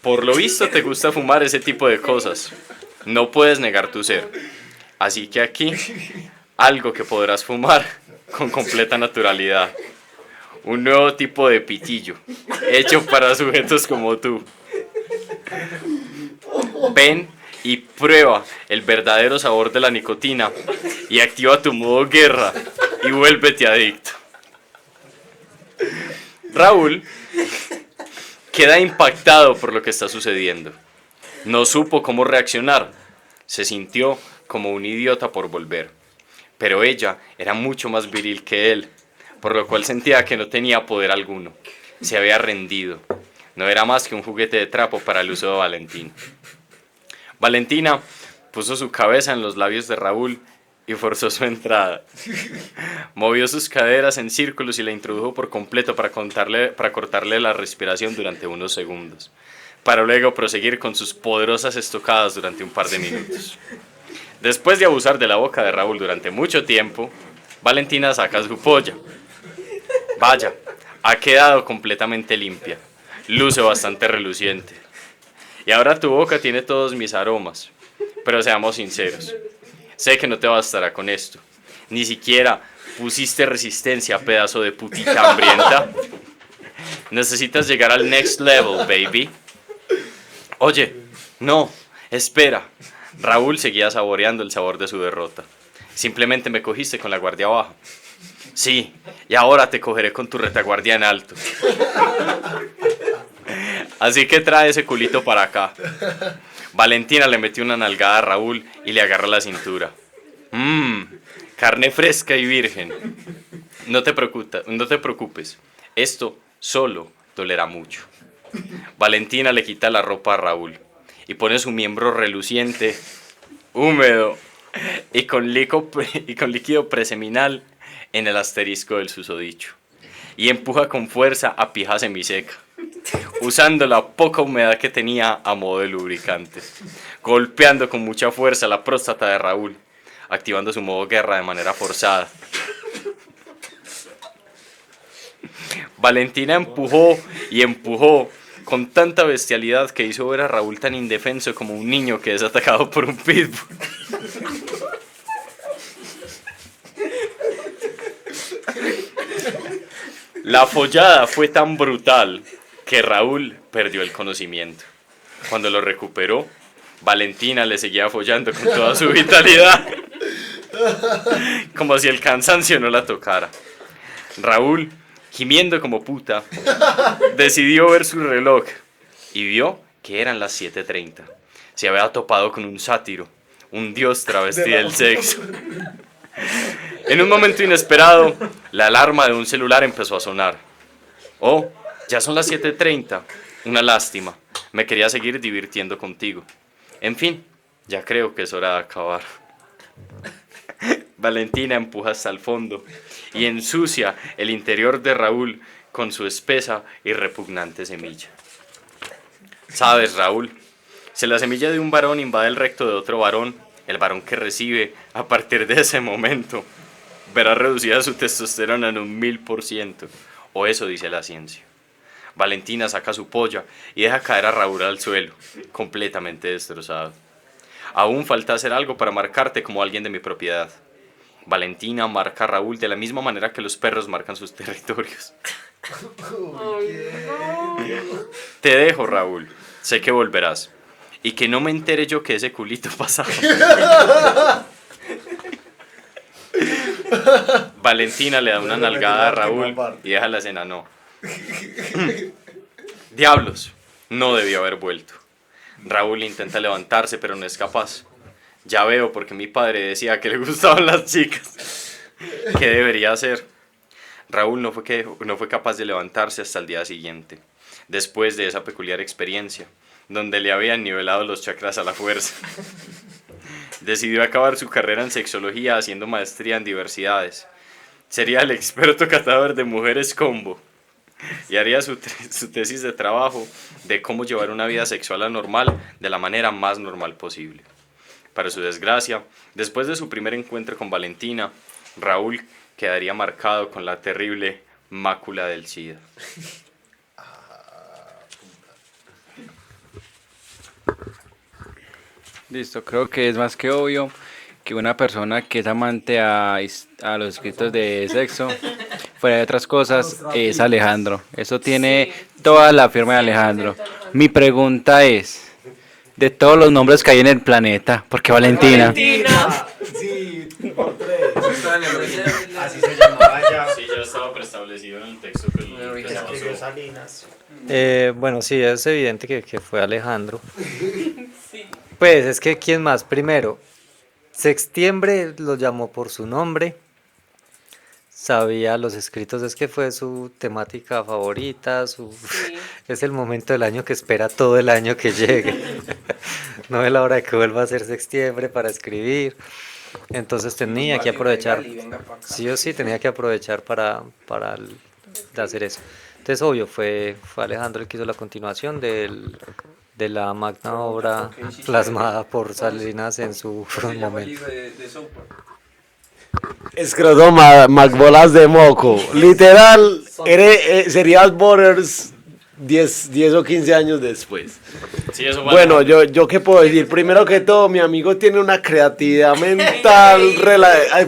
Por lo visto te gusta fumar ese tipo de cosas. No puedes negar tu ser. Así que aquí, algo que podrás fumar con completa naturalidad. Un nuevo tipo de pitillo, hecho para sujetos como tú. Ven y prueba el verdadero sabor de la nicotina y activa tu modo guerra y vuélvete adicto. Raúl queda impactado por lo que está sucediendo. No supo cómo reaccionar. Se sintió como un idiota por volver. Pero ella era mucho más viril que él, por lo cual sentía que no tenía poder alguno. Se había rendido. No era más que un juguete de trapo para el uso de Valentina. Valentina puso su cabeza en los labios de Raúl y forzó su entrada. Movió sus caderas en círculos y la introdujo por completo para cortarle la respiración durante unos segundos, para luego proseguir con sus poderosas estocadas durante un par de minutos. Después de abusar de la boca de Raúl durante mucho tiempo, Valentina saca su polla. Vaya, ha quedado completamente limpia, luce bastante reluciente. Y ahora tu boca tiene todos mis aromas, pero seamos sinceros. Sé que no te bastará con esto. Ni siquiera pusiste resistencia, pedazo de putita hambrienta. Necesitas llegar al next level, baby. Oye, no, espera. Raúl seguía saboreando el sabor de su derrota. Simplemente me cogiste con la guardia baja. Sí, y ahora te cogeré con tu retaguardia en alto. Así que trae ese culito para acá. Valentina le metió una nalgada a Raúl y le agarra la cintura. Carne fresca y virgen. No te preocupes. Esto solo dolerá mucho. Valentina le quita la ropa a Raúl y pone su miembro reluciente, húmedo y con líquido preseminal en el asterisco del susodicho. Y empuja con fuerza a pija semiseca, usando la poca humedad que tenía a modo de lubricante, golpeando con mucha fuerza la próstata de Raúl, activando su modo guerra de manera forzada. Valentina empujó y empujó con tanta bestialidad que hizo ver a Raúl tan indefenso como un niño que es atacado por un pitbull. La follada fue tan brutal que Raúl perdió el conocimiento. Cuando lo recuperó, Valentina le seguía follando con toda su vitalidad, como si el cansancio no la tocara. Raúl, gimiendo como puta, decidió ver su reloj y vio que eran las 7:30. Se había topado con un sátiro, un dios travesti del sexo. En un momento inesperado, la alarma de un celular empezó a sonar. Oh, ya son las 7:30. Una lástima. Me quería seguir divirtiendo contigo. En fin, ya creo que es hora de acabar. Valentina empuja hasta el fondo y ensucia el interior de Raúl con su espesa y repugnante semilla. ¿Sabes, Raúl? Si la semilla de un varón invade el recto de otro varón, El varón que recibe, a partir de ese momento, verá reducida su testosterona en un 1000%, o eso dice la ciencia. Valentina saca su polla y deja caer a Raúl al suelo, completamente destrozado. Aún falta hacer algo para marcarte como alguien de mi propiedad. Valentina marca a Raúl de la misma manera que los perros marcan sus territorios. Te dejo, Raúl. Sé que volverás. Y que no me entere yo que ese culito pasaba. Valentina le da una nalgada a Raúl y deja la escena. No. Diablos. No debió haber vuelto. Raúl intenta levantarse, pero no es capaz. Ya veo por qué mi padre decía que le gustaban las chicas. ¿Qué debería hacer? Raúl no fue capaz de levantarse hasta el día siguiente, después de esa peculiar experiencia, donde le habían nivelado los chakras a la fuerza. Decidió acabar su carrera en sexología haciendo maestría en diversidades. Sería el experto catador de mujeres combo y haría su tesis de trabajo de cómo llevar una vida sexual anormal de la manera más normal posible. Para su desgracia, después de su primer encuentro con Valentina, Raúl quedaría marcado con la terrible mácula del SIDA. Listo, creo que es más que obvio que una persona que es amante a los escritos de sexo, fuera de otras cosas, es Alejandro. Eso tiene toda la firma de Alejandro. Mi pregunta es, de todos los nombres que hay en el planeta, ¿por qué Valentina? Sí, por tres. Así se llamaba ya. Sí, ya estaba preestablecido en el texto que Que escribió Salinas. Bueno, sí, es evidente que fue Alejandro. Pues es que, ¿quién más? Primero, Sextiembre lo llamó por su nombre. Sabía los escritos, es que fue su temática favorita, es el momento del año que espera todo el año que llegue. No es la hora de que vuelva a ser Sextiembre para escribir. Entonces tenía que aprovechar, sí o sí, tenía que aprovechar para hacer eso. Entonces, obvio, fue Alejandro el que hizo la continuación de la magna obra plasmada por Salinas en su momento. Escroto Macbolas de moco. Literal, serías Borders 10 o 15 años después. Sí, eso Bueno, yo qué puedo decir. Primero que todo, mi amigo tiene una creatividad mental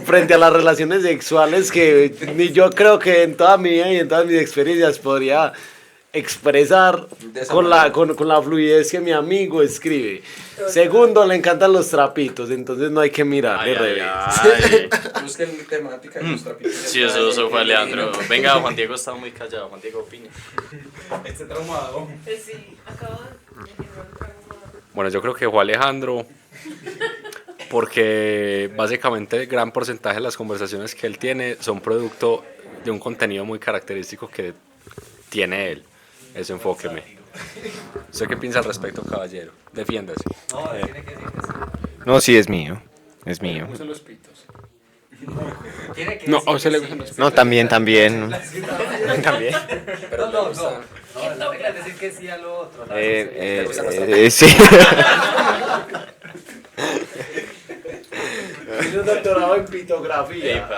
frente a las relaciones sexuales que ni yo creo que en toda mi vida y en todas mis experiencias podría expresar con la fluidez que mi amigo escribe. Segundo, le encantan los trapitos, entonces no hay que mirarle revés. Busquen temática de los trapitos. Sí, eso fue Alejandro. Venga, Juan Diego estaba muy callado. Juan Diego, opina. Este traumado. Sí, acabo de... Bueno, yo creo que fue Alejandro, porque básicamente el gran porcentaje de las conversaciones que él tiene son producto de un contenido muy característico que tiene él. Eso, enfóqueme. ¿Usted qué piensa al respecto, caballero? Defiéndase. No, sí, es mío. Es mío. Usa los pitos. No, a usted le gustan los pitos. No, también. También. Pero No. No, decir que sí a lo otro. Sí. Tiene un doctorado en pitografía.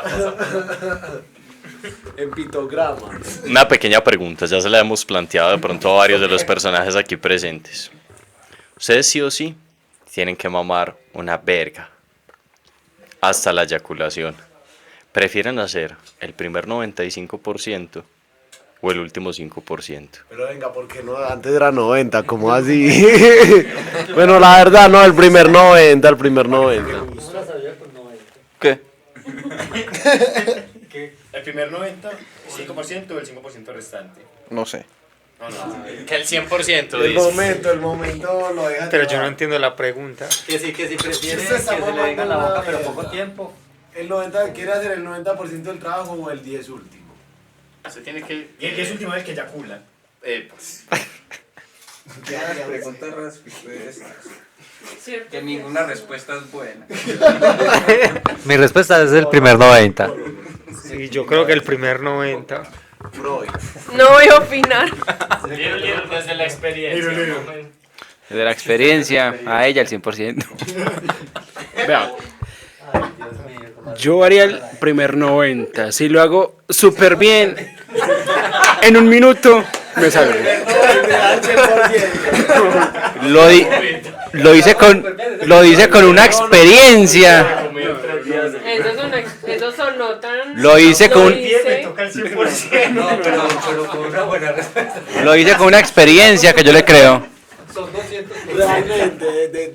En pitograma. Una pequeña pregunta, ya se la hemos planteado de pronto a varios de los personajes aquí presentes. Ustedes sí o sí tienen que mamar una verga hasta la eyaculación. ¿Prefieren hacer el primer 95% o el último 5%? Pero venga, ¿por qué no? Antes era 90, ¿cómo así? Bueno, la verdad, no, el primer 90. ¿Qué? El primer 90, 5% o el 5% restante. No sé. Que el 100% El momento lo deja. Pero yo no entiendo la pregunta. Que si prefiere que se le le venga la boca, pero poco tiempo. El 90, ¿quiere hacer el 90% del trabajo o el 10 último? Se tiene que... Y el 10 último es el que eyacula. Pues... La pregunta es que ninguna respuesta es buena. Mi respuesta es el primer 90. Sí, yo creo que el primer 90. No voy a opinar. Desde la experiencia. De la experiencia, a ella el 100%. Vea. Yo haría el primer 90. Si lo hago súper bien, en un minuto me salgo. Lo dice con una experiencia. Eso sonó tan... Lo hice con... Lo hice con una experiencia que yo le creo. Son 200. Realmente.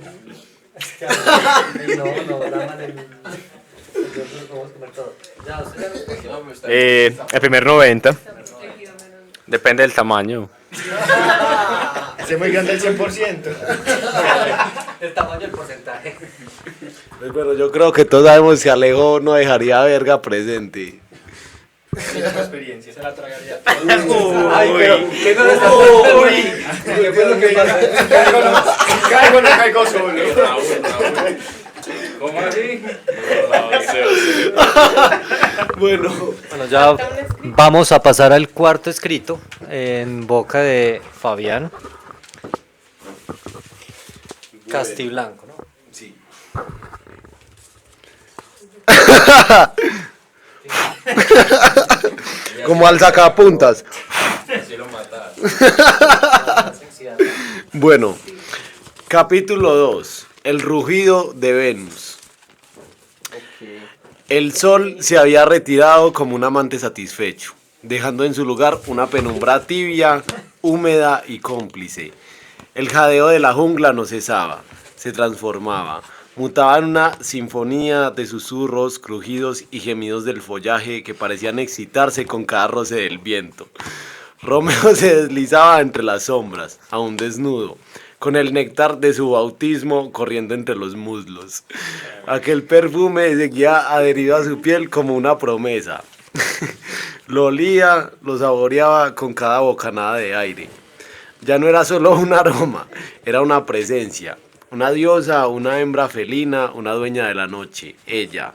El primer 90. Depende del tamaño. Ese es muy grande el 100%. El tamaño del porcentaje. Pero yo creo que todos sabemos que Alejo no dejaría verga presente. Experiencia. Se la tragaría. Ay, pero ¿qué no le está ¿Qué fue lo que pasó? Caigo, no caigo solo. ¿Cómo así? Bueno, Ya vamos a pasar al cuarto escrito en boca de Fabián Castiblanco, ¿no? Sí. Como al sacapuntas. Bueno, capítulo 2. El rugido de Venus. El sol se había retirado como un amante satisfecho, dejando en su lugar una penumbra tibia, húmeda y cómplice. El jadeo de la jungla no cesaba, se transformaba, mutaba en una sinfonía de susurros, crujidos y gemidos del follaje que parecían excitarse con cada roce del viento. Romeo se deslizaba entre las sombras, aún desnudo, con el néctar de su bautismo corriendo entre los muslos. Aquel perfume seguía adherido a su piel como una promesa. Lo olía, lo saboreaba con cada bocanada de aire. Ya no era solo un aroma, era una presencia. Una diosa, una hembra felina, una dueña de la noche, ella.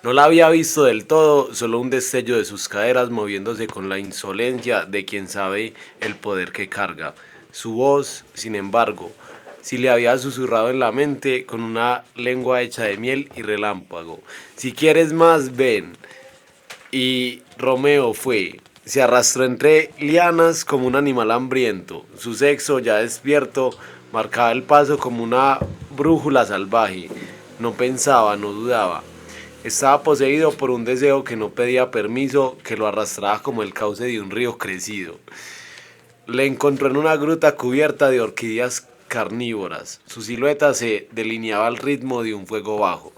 No la había visto del todo, solo un destello de sus caderas moviéndose con la insolencia de quien sabe el poder que carga. Su voz, sin embargo, si le había susurrado en la mente con una lengua hecha de miel y relámpago. Si quieres más, ven. Y Romeo fue. Se arrastró entre lianas como un animal hambriento. Su sexo, ya despierto, marcaba el paso como una brújula salvaje. No pensaba, no dudaba. Estaba poseído por un deseo que no pedía permiso, que lo arrastraba como el cauce de un río crecido. Le encontró en una gruta cubierta de orquídeas carnívoras. Su silueta se delineaba al ritmo de un fuego bajo.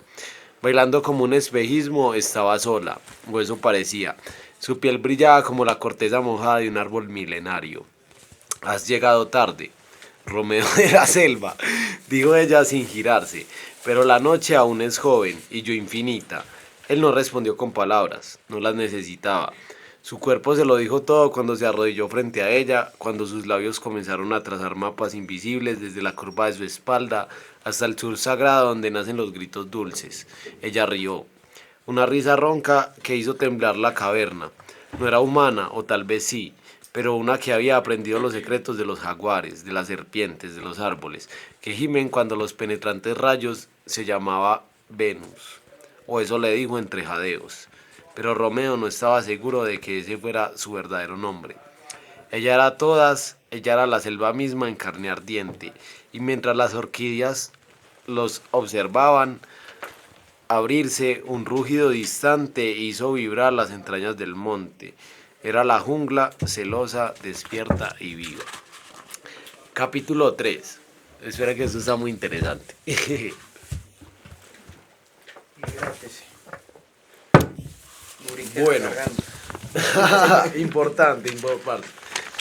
Bailando como un espejismo, estaba sola, o eso parecía. Su piel brillaba como la corteza mojada de un árbol milenario. Has llegado tarde, Romeo de la selva, dijo ella sin girarse, pero la noche aún es joven y yo infinita. Él no respondió con palabras, no las necesitaba. Su cuerpo se lo dijo todo cuando se arrodilló frente a ella, cuando sus labios comenzaron a trazar mapas invisibles desde la curva de su espalda hasta el sur sagrado donde nacen los gritos dulces. Ella rió, una risa ronca que hizo temblar la caverna. No era humana, o tal vez sí, pero una que había aprendido los secretos de los jaguares, de las serpientes, de los árboles, que gimen cuando los penetrantes rayos se llamaba Venus, o eso le dijo entre jadeos. Pero Romeo no estaba seguro de que ese fuera su verdadero nombre. Ella era todas, ella era la selva misma en carne ardiente, y mientras las orquídeas los observaban abrirse, un rugido distante hizo vibrar las entrañas del monte. Era la jungla celosa, despierta y viva. Capítulo 3. Espera que esto está muy interesante. Bueno, importante.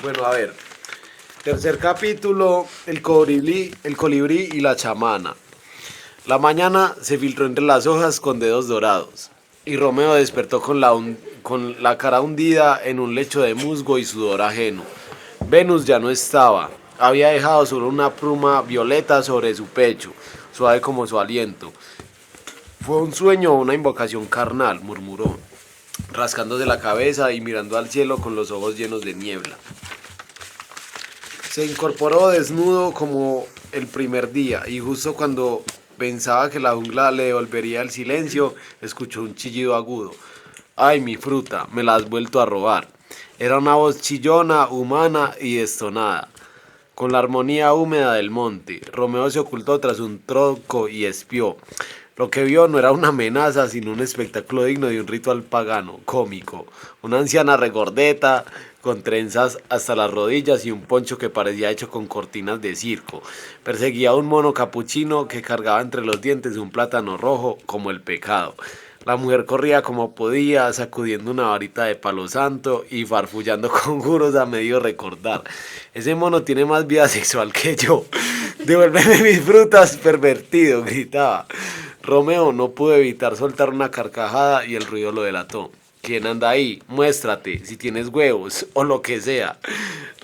Bueno, a ver. Tercer capítulo, el colibrí y la chamana. La mañana se filtró entre las hojas con dedos dorados, y Romeo despertó con la cara hundida en un lecho de musgo y sudor ajeno. Venus ya no estaba, había dejado solo una pluma violeta sobre su pecho, suave como su aliento. Fue un sueño o una invocación carnal, murmuró, rascándose la cabeza y mirando al cielo con los ojos llenos de niebla. Se incorporó desnudo como el primer día, y justo cuando pensaba que la jungla le devolvería el silencio, escuchó un chillido agudo. Ay, mi fruta, me la has vuelto a robar. Era una voz chillona, humana y destonada. Con la armonía húmeda del monte, Romeo se ocultó tras un tronco y espió. Lo que vio no era una amenaza, sino un espectáculo digno de un ritual pagano, cómico. Una anciana regordeta, con trenzas hasta las rodillas y un poncho que parecía hecho con cortinas de circo. Perseguía a un mono capuchino que cargaba entre los dientes un plátano rojo como el pecado. La mujer corría como podía, sacudiendo una varita de palo santo y farfullando conjuros a medio recordar. Ese mono tiene más vida sexual que yo. Devuélveme mis frutas, pervertido, gritaba. Romeo no pudo evitar soltar una carcajada y el ruido lo delató. ¿Quién anda ahí? Muéstrate, si tienes huevos o lo que sea.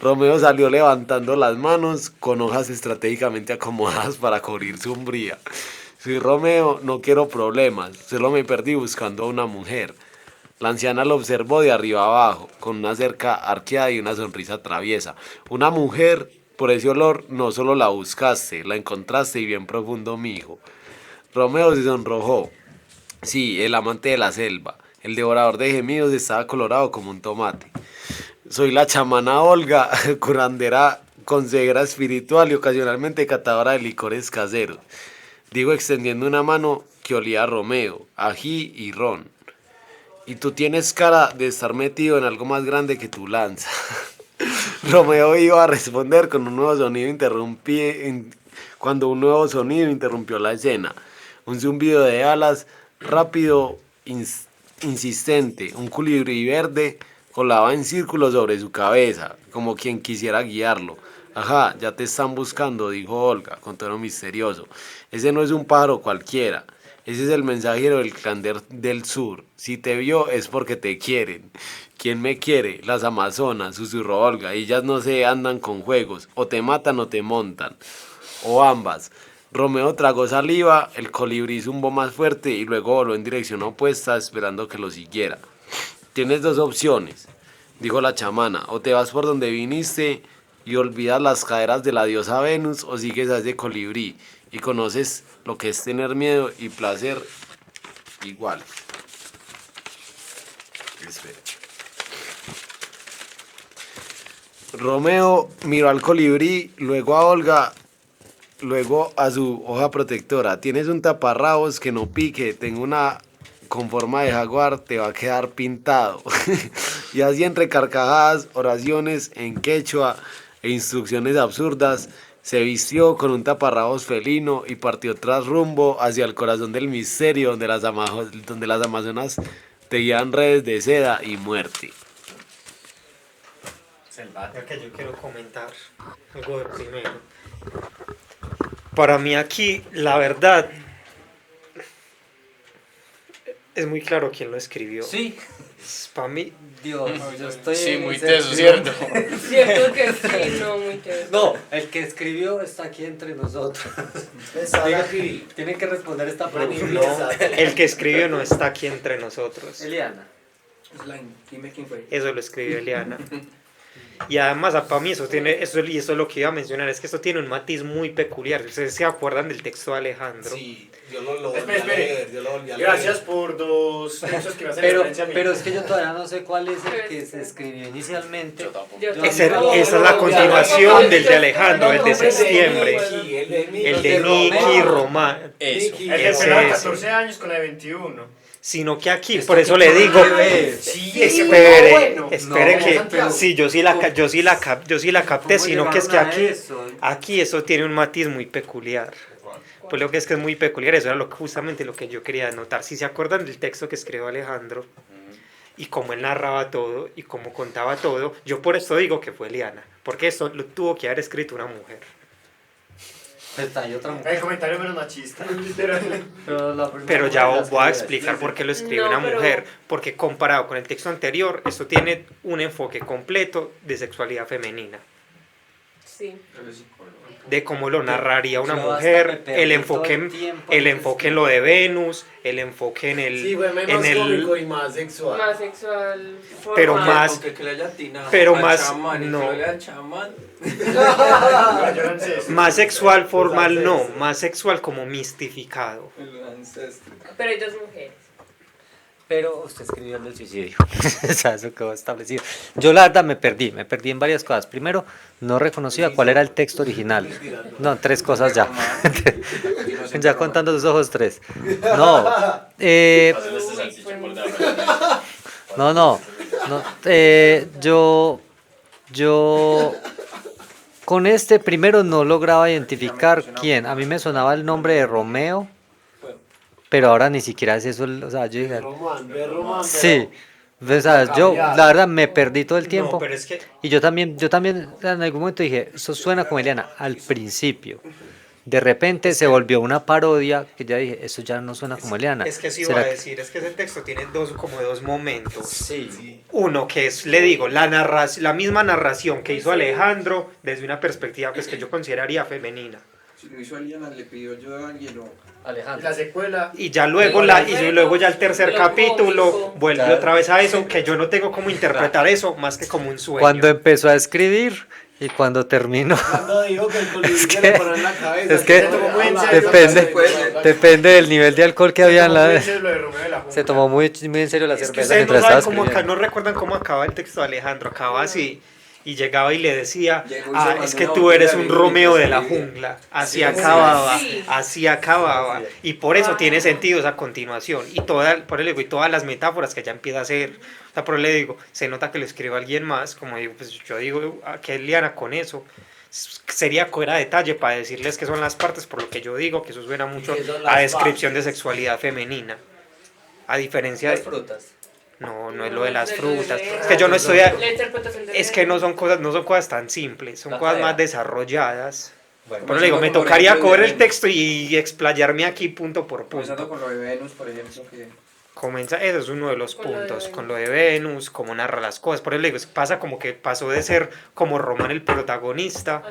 Romeo salió levantando las manos con hojas estratégicamente acomodadas para cubrir su umbría. Soy Romeo, no quiero problemas, solo me perdí buscando a una mujer. La anciana lo observó de arriba abajo, con una cerca arqueada y una sonrisa traviesa. Una mujer, por ese olor, no solo la buscaste, la encontraste y bien profundo, mijo. Romeo se sonrojó. Sí, el amante de la selva, el devorador de gemidos estaba colorado como un tomate. Soy la chamana Olga, curandera, consejera espiritual y ocasionalmente catadora de licores caseros. Digo extendiendo una mano que olía a Romeo, ají y ron. Y tú tienes cara de estar metido en algo más grande que tu lanza. Romeo iba a responder con un nuevo sonido cuando un nuevo sonido interrumpió la escena. Un zumbido de alas rápido, insistente. Un colibrí verde colaba en círculo sobre su cabeza, como quien quisiera guiarlo. Ajá, ya te están buscando, dijo Olga, con tono misterioso. Ese no es un pájaro cualquiera. Ese es el mensajero del clan del sur. Si te vio es porque te quieren. ¿Quién me quiere? Las amazonas, susurró Olga. Ellas no se andan con juegos. O te matan o te montan. O ambas. Romeo tragó saliva, el colibrí zumbó más fuerte y luego voló en dirección opuesta esperando que lo siguiera. Tienes dos opciones, dijo la chamana. O te vas por donde viniste y olvidas las caderas de la diosa Venus, o sigues a ese colibrí y conoces lo que es tener miedo y placer igual. Espera. Romeo miró al colibrí, luego a Olga, luego a su hoja protectora. Tienes un taparrabos que no pique, tengo una con forma de jaguar, te va a quedar pintado. Y así entre carcajadas, oraciones en quechua e instrucciones absurdas, se vistió con un taparrabos felino y partió tras rumbo hacia el corazón del misterio donde las amazonas tejían redes de seda y muerte. Ya que yo quiero comentar algo de primero. Para mí aquí, la verdad, es muy claro quién lo escribió. Sí. Para mí... Dios, yo estoy... Sí, muy teso, ¿cierto? Cierto que sí, no, muy teso. No, el que escribió está aquí entre nosotros. Diga, tiene que responder esta pregunta. No, el que escribió no está aquí entre nosotros. Eliana. Dime quién fue. Eso lo escribió Eliana. Y además, para mí eso es lo que iba a mencionar, es que esto tiene un matiz muy peculiar. ¿Ustedes se acuerdan del texto de Alejandro? Sí, yo no lo volví Espere, a leer, yo lo volví a leer. Gracias por dos textos que me hacen Pero referencia a mí. es que yo todavía no sé cuál es el que se escribió inicialmente. Esa es la continuación del de Alejandro, el de septiembre. El de Nicky Román. Eso. El de pelado de 14 años con la de 21. Sino que aquí, por eso le digo, espere que sí, yo sí la capté, sino que es que aquí eso tiene un matiz muy peculiar. Pues lo que es muy peculiar, eso era justamente lo que yo quería anotar. Si se acuerdan del texto que escribió Alejandro y cómo él narraba todo y cómo contaba todo, yo por esto digo que fue Eliana, porque eso lo tuvo que haber escrito una mujer. Hay otra mujer. El comentario menos machista, literal. Pero ya voy a explicar por qué lo escribe una mujer, porque comparado con el texto anterior, esto tiene un enfoque completo de sexualidad femenina. Sí. de cómo lo narraría una Yo hasta me mujer, perdí el todo enfoque, el tiempo el en enfoque en lo de Venus, el enfoque en el... Sí, fue menos en el cómico y más sexual. Más sexual. Pero formal. más- Aunque que le haya atinado pero al más- chamán y no. que lo lea al chamán. más sexual formal no, más sexual como mistificado. El ancestro. Pero hay dos mujeres. Pero usted escribió el del suicidio. O sea, eso quedó establecido. Yo la verdad me perdí en varias cosas. Primero, no reconocía cuál era el texto original. No, 3 cosas ya. Ya contando tus ojos 3. No. No. Yo con este primero no lograba identificar quién. A mí me sonaba el nombre de Romeo, pero ahora ni siquiera es eso. O sea, yo dije, sí. O sea, yo la verdad me perdí todo el tiempo. No, pero es que... Y yo también en algún momento dije, eso suena como Eliana, al principio. De repente se volvió una parodia que ya dije, eso ya no suena como Eliana. Es que sí ¿Será iba a que- decir, es que ese texto tiene dos momentos. Sí. Uno que es, le digo, la misma narración que hizo Alejandro desde una perspectiva pues que yo consideraría femenina. Si lo hizo Aliana, le pidió ayuda a alguien o... Alejandro. La secuela. Y ya luego luego ya el tercer Lo capítulo cómico. vuelve Claro. otra vez a eso, que yo no tengo cómo interpretar eso más que como un sueño. Cuando empezó a escribir y cuando terminó. Cuando dijo que el colibrí Es se que- le paró en la cabeza. Es que se tomó muy en serio. depende del nivel de alcohol que había en la... Eso es lo de Romeo de la Jungla. Se tomó muy en serio la Es que cerveza ustedes no, mientras saben estaba escribiendo. no recuerdan cómo acaba el texto de Alejandro, acaba así. Y llegaba y le decía, Llegó y se mandó es que una tú eres botella un de Romeo de vino la y se jungla. Así Sí, acababa, sí. así acababa. Y por eso tiene sentido esa continuación. Y por eso le digo, y todas las metáforas que ella empieza a hacer. O sea, por eso le digo, se nota que lo escribe alguien más. Como digo, pues yo digo, ¿a qué liana con eso? Sería fuera detalle para decirles que son las partes, por lo que yo digo, que eso suena mucho que son las a descripción de sexualidad femenina. A diferencia de... frutas. No, no es lo de las De frutas. leer. Es que yo no estoy... La interpretación de Es que no son cosas tan simples, son La cosas tarea. más desarrolladas. Bueno, Por eso le digo, me Comenzando con tocaría lo de coger el Venus. texto y explayarme aquí punto por Comenzando punto. con lo de Venus, por ejemplo, que... Eso es uno de los Con lo de puntos, Venus. con lo de Venus, cómo narra las cosas. Por eso le digo, pasa como que pasó de ser como Román el protagonista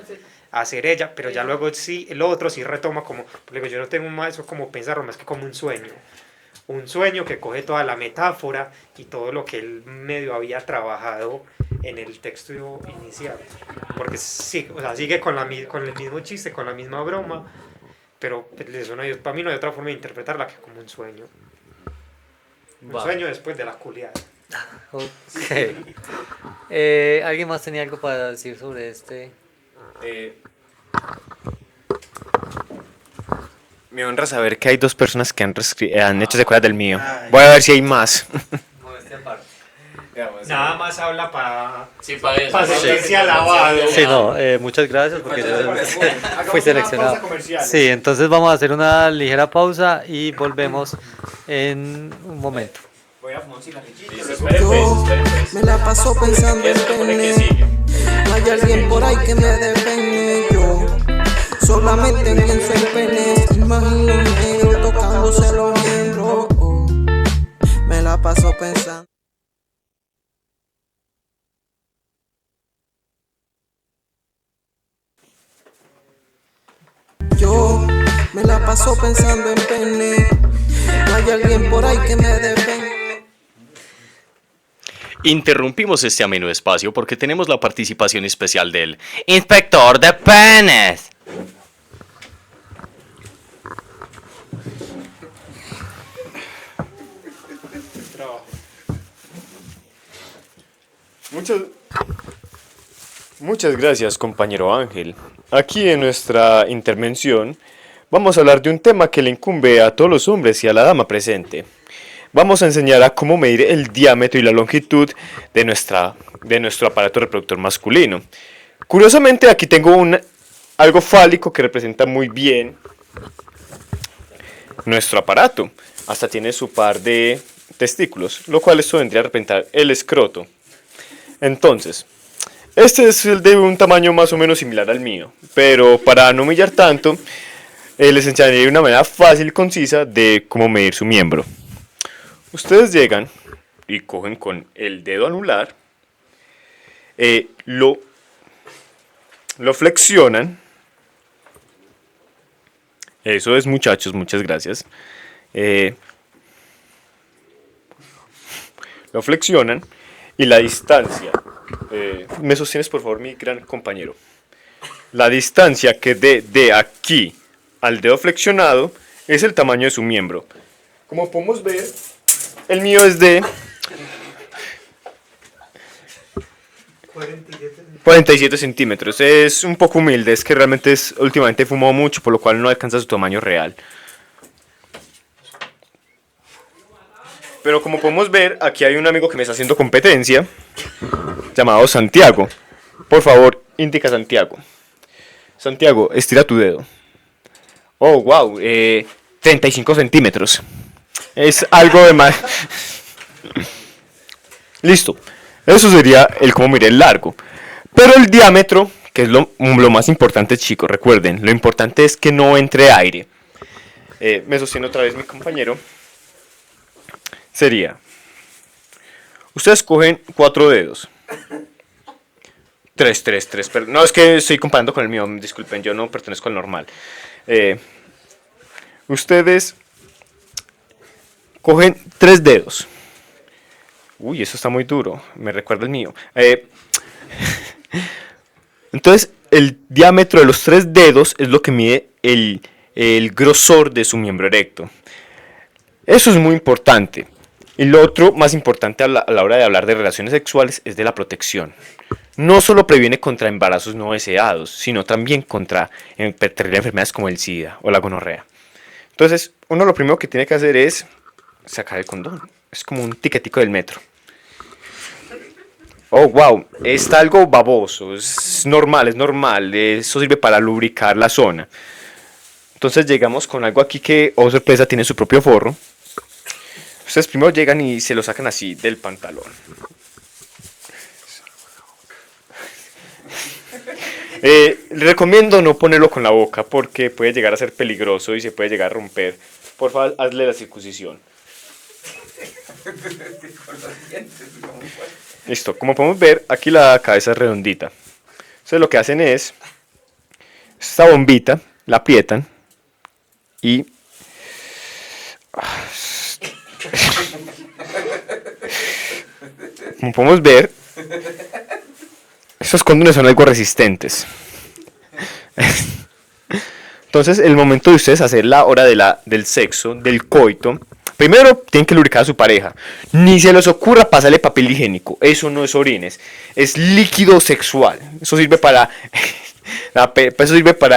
a ser ella, pero ya luego sí, el otro sí retoma como, le digo, yo no tengo más eso como pensarlo, más que como un sueño. Un sueño que coge toda la metáfora y todo lo que él medio había trabajado en el texto inicial. Porque sí, o sea, sigue con el mismo chiste, con la misma broma, pero eso para mí no hay otra forma de interpretarla que como un sueño. Un Va. sueño después de la culiada. Ok. ¿Alguien más tenía algo para decir sobre este? Me honra saber que hay 2 personas que han hecho secuelas del mío. Voy a ver si hay más. Nada más habla para para sentirse alabado. Sí, no, muchas gracias porque yo fui Hagamos seleccionado. una pausa comercial. Sí, entonces vamos a hacer una ligera pausa y volvemos en un momento. Voy a fumar un cigarrillito. Yo me la paso pensando en pene. No hay alguien por ahí que me dé pene. Yo solamente pienso en pene. Imagino un negro tocándose los miembros. Me la paso pensando. Yo me la paso pensando en pene. No hay alguien por ahí que me dé pene. Interrumpimos este ameno espacio porque tenemos la participación especial del Inspector de Penes. Muchas gracias, compañero Ángel. Aquí en nuestra intervención vamos a hablar de un tema que le incumbe a todos los hombres y a la dama presente. Vamos a enseñar a cómo medir el diámetro y la longitud de nuestro aparato reproductor masculino. Curiosamente, aquí tengo algo fálico que representa muy bien nuestro aparato. Hasta tiene su par de testículos, lo cual esto vendría a representar el escroto. Entonces, este es el de un tamaño más o menos similar al mío, pero para no humillar tanto, les enseñaré una manera fácil y concisa de cómo medir su miembro. Ustedes llegan y cogen con el dedo anular, lo lo flexionan. Eso es, muchachos, muchas gracias. Lo flexionan y la distancia, me sostienes por favor mi gran compañero, la distancia que de aquí al dedo flexionado es el tamaño de su miembro. Como podemos ver, el mío es de 47 centímetros. Es un poco humilde, es que realmente últimamente he fumado mucho, por lo cual no alcanza su tamaño real. Pero como podemos ver, aquí hay un amigo que me está haciendo competencia, llamado Santiago. Por favor, indica Santiago. Santiago, estira tu dedo. Oh, wow, 35 centímetros. Es algo de más. Listo. Eso sería el cómo mide el largo. Pero el diámetro, que es lo más importante, chicos, recuerden, lo importante es que no entre aire. Me sostiene otra vez mi compañero. Sería, ustedes cogen 4 dedos. 3, no, es que estoy comparando con el mío, disculpen, yo no pertenezco al normal. Ustedes cogen 3 dedos. Uy, eso está muy duro, me recuerda el mío. Entonces, el diámetro de los 3 dedos es lo que mide el grosor de su miembro erecto. Eso es muy importante. Y lo otro más importante a la hora de hablar de relaciones sexuales es de la protección. No solo previene contra embarazos no deseados, sino también contra terribles enfermedades como el SIDA o la gonorrea. Entonces, uno lo primero que tiene que hacer es sacar el condón. Es como un tiquetico del metro. Oh, wow, está algo baboso, es normal, eso sirve para lubricar la zona. Entonces llegamos con algo aquí que, oh sorpresa, tiene su propio forro. Ustedes primero llegan y se lo sacan así del pantalón. Les recomiendo no ponerlo con la boca porque puede llegar a ser peligroso y se puede llegar a romper. Por favor, hazle la circuncisión. Listo, como podemos ver, aquí la cabeza es redondita. Entonces lo que hacen es, esta bombita, la aprietan y... Como podemos ver, estos condones son algo resistentes. Entonces, el momento de ustedes hacer la hora del sexo, del coito, primero tienen que lubricar a su pareja. Ni se les ocurra pasarle papel higiénico. Eso no es orines, es líquido sexual. Eso sirve para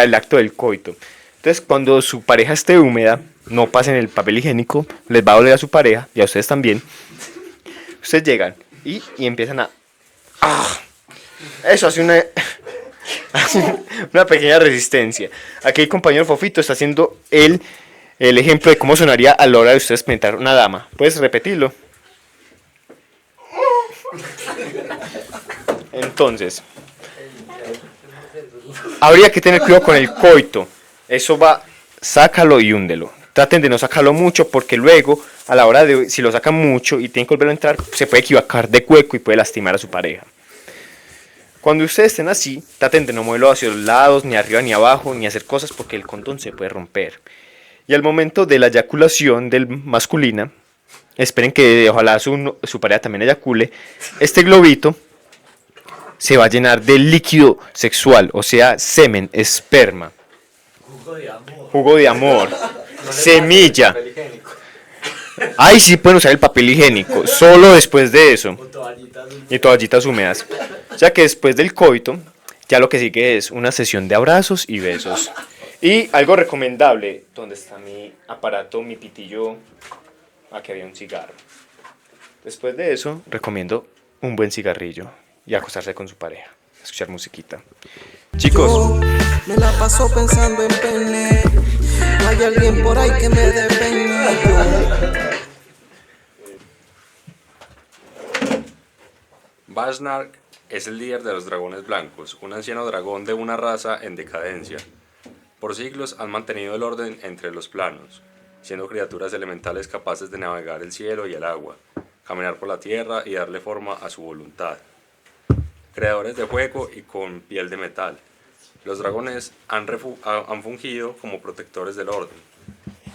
el acto del coito. Entonces, cuando su pareja esté húmeda, no pasen el papel higiénico, les va a doler a su pareja y a ustedes también. Ustedes llegan y empiezan a... Eso hace una pequeña resistencia. Aquí el compañero Fofito está haciendo el ejemplo de cómo sonaría a la hora de ustedes penetrar una dama. ¿Puedes repetirlo? Entonces, habría que tener cuidado con el coito. Eso va, sácalo y húndelo. Traten de no sacarlo mucho porque luego, a la hora de, si lo sacan mucho y tienen que volverlo a entrar, se puede equivocar de hueco y puede lastimar a su pareja. Cuando ustedes estén así, traten de no moverlo hacia los lados, ni arriba ni abajo, ni hacer cosas porque el condón se puede romper. Y al momento de la eyaculación del masculina, esperen que ojalá su pareja también eyacule, este globito se va a llenar de líquido sexual, o sea, semen, esperma. Jugo de amor. Semilla. Ay, sí pueden usar el papel higiénico, solo después de eso. Y toallitas húmedas. Ya que después del coito, ya lo que sigue es una sesión de abrazos y besos. Y algo recomendable, ¿dónde está mi aparato, mi pitillo? Aquí había un cigarro. Después de eso, recomiendo un buen cigarrillo y acostarse con su pareja, escuchar musiquita. Chicos, yo me la paso pensando en pene. No hay alguien por ahí que me dé pene. Basnark es el líder de los dragones blancos, un anciano dragón de una raza en decadencia. Por siglos han mantenido el orden entre los planos, siendo criaturas elementales capaces de navegar el cielo y el agua, caminar por la tierra y darle forma a su voluntad. Creadores de fuego y con piel de metal, Los dragones han fungido como protectores del orden,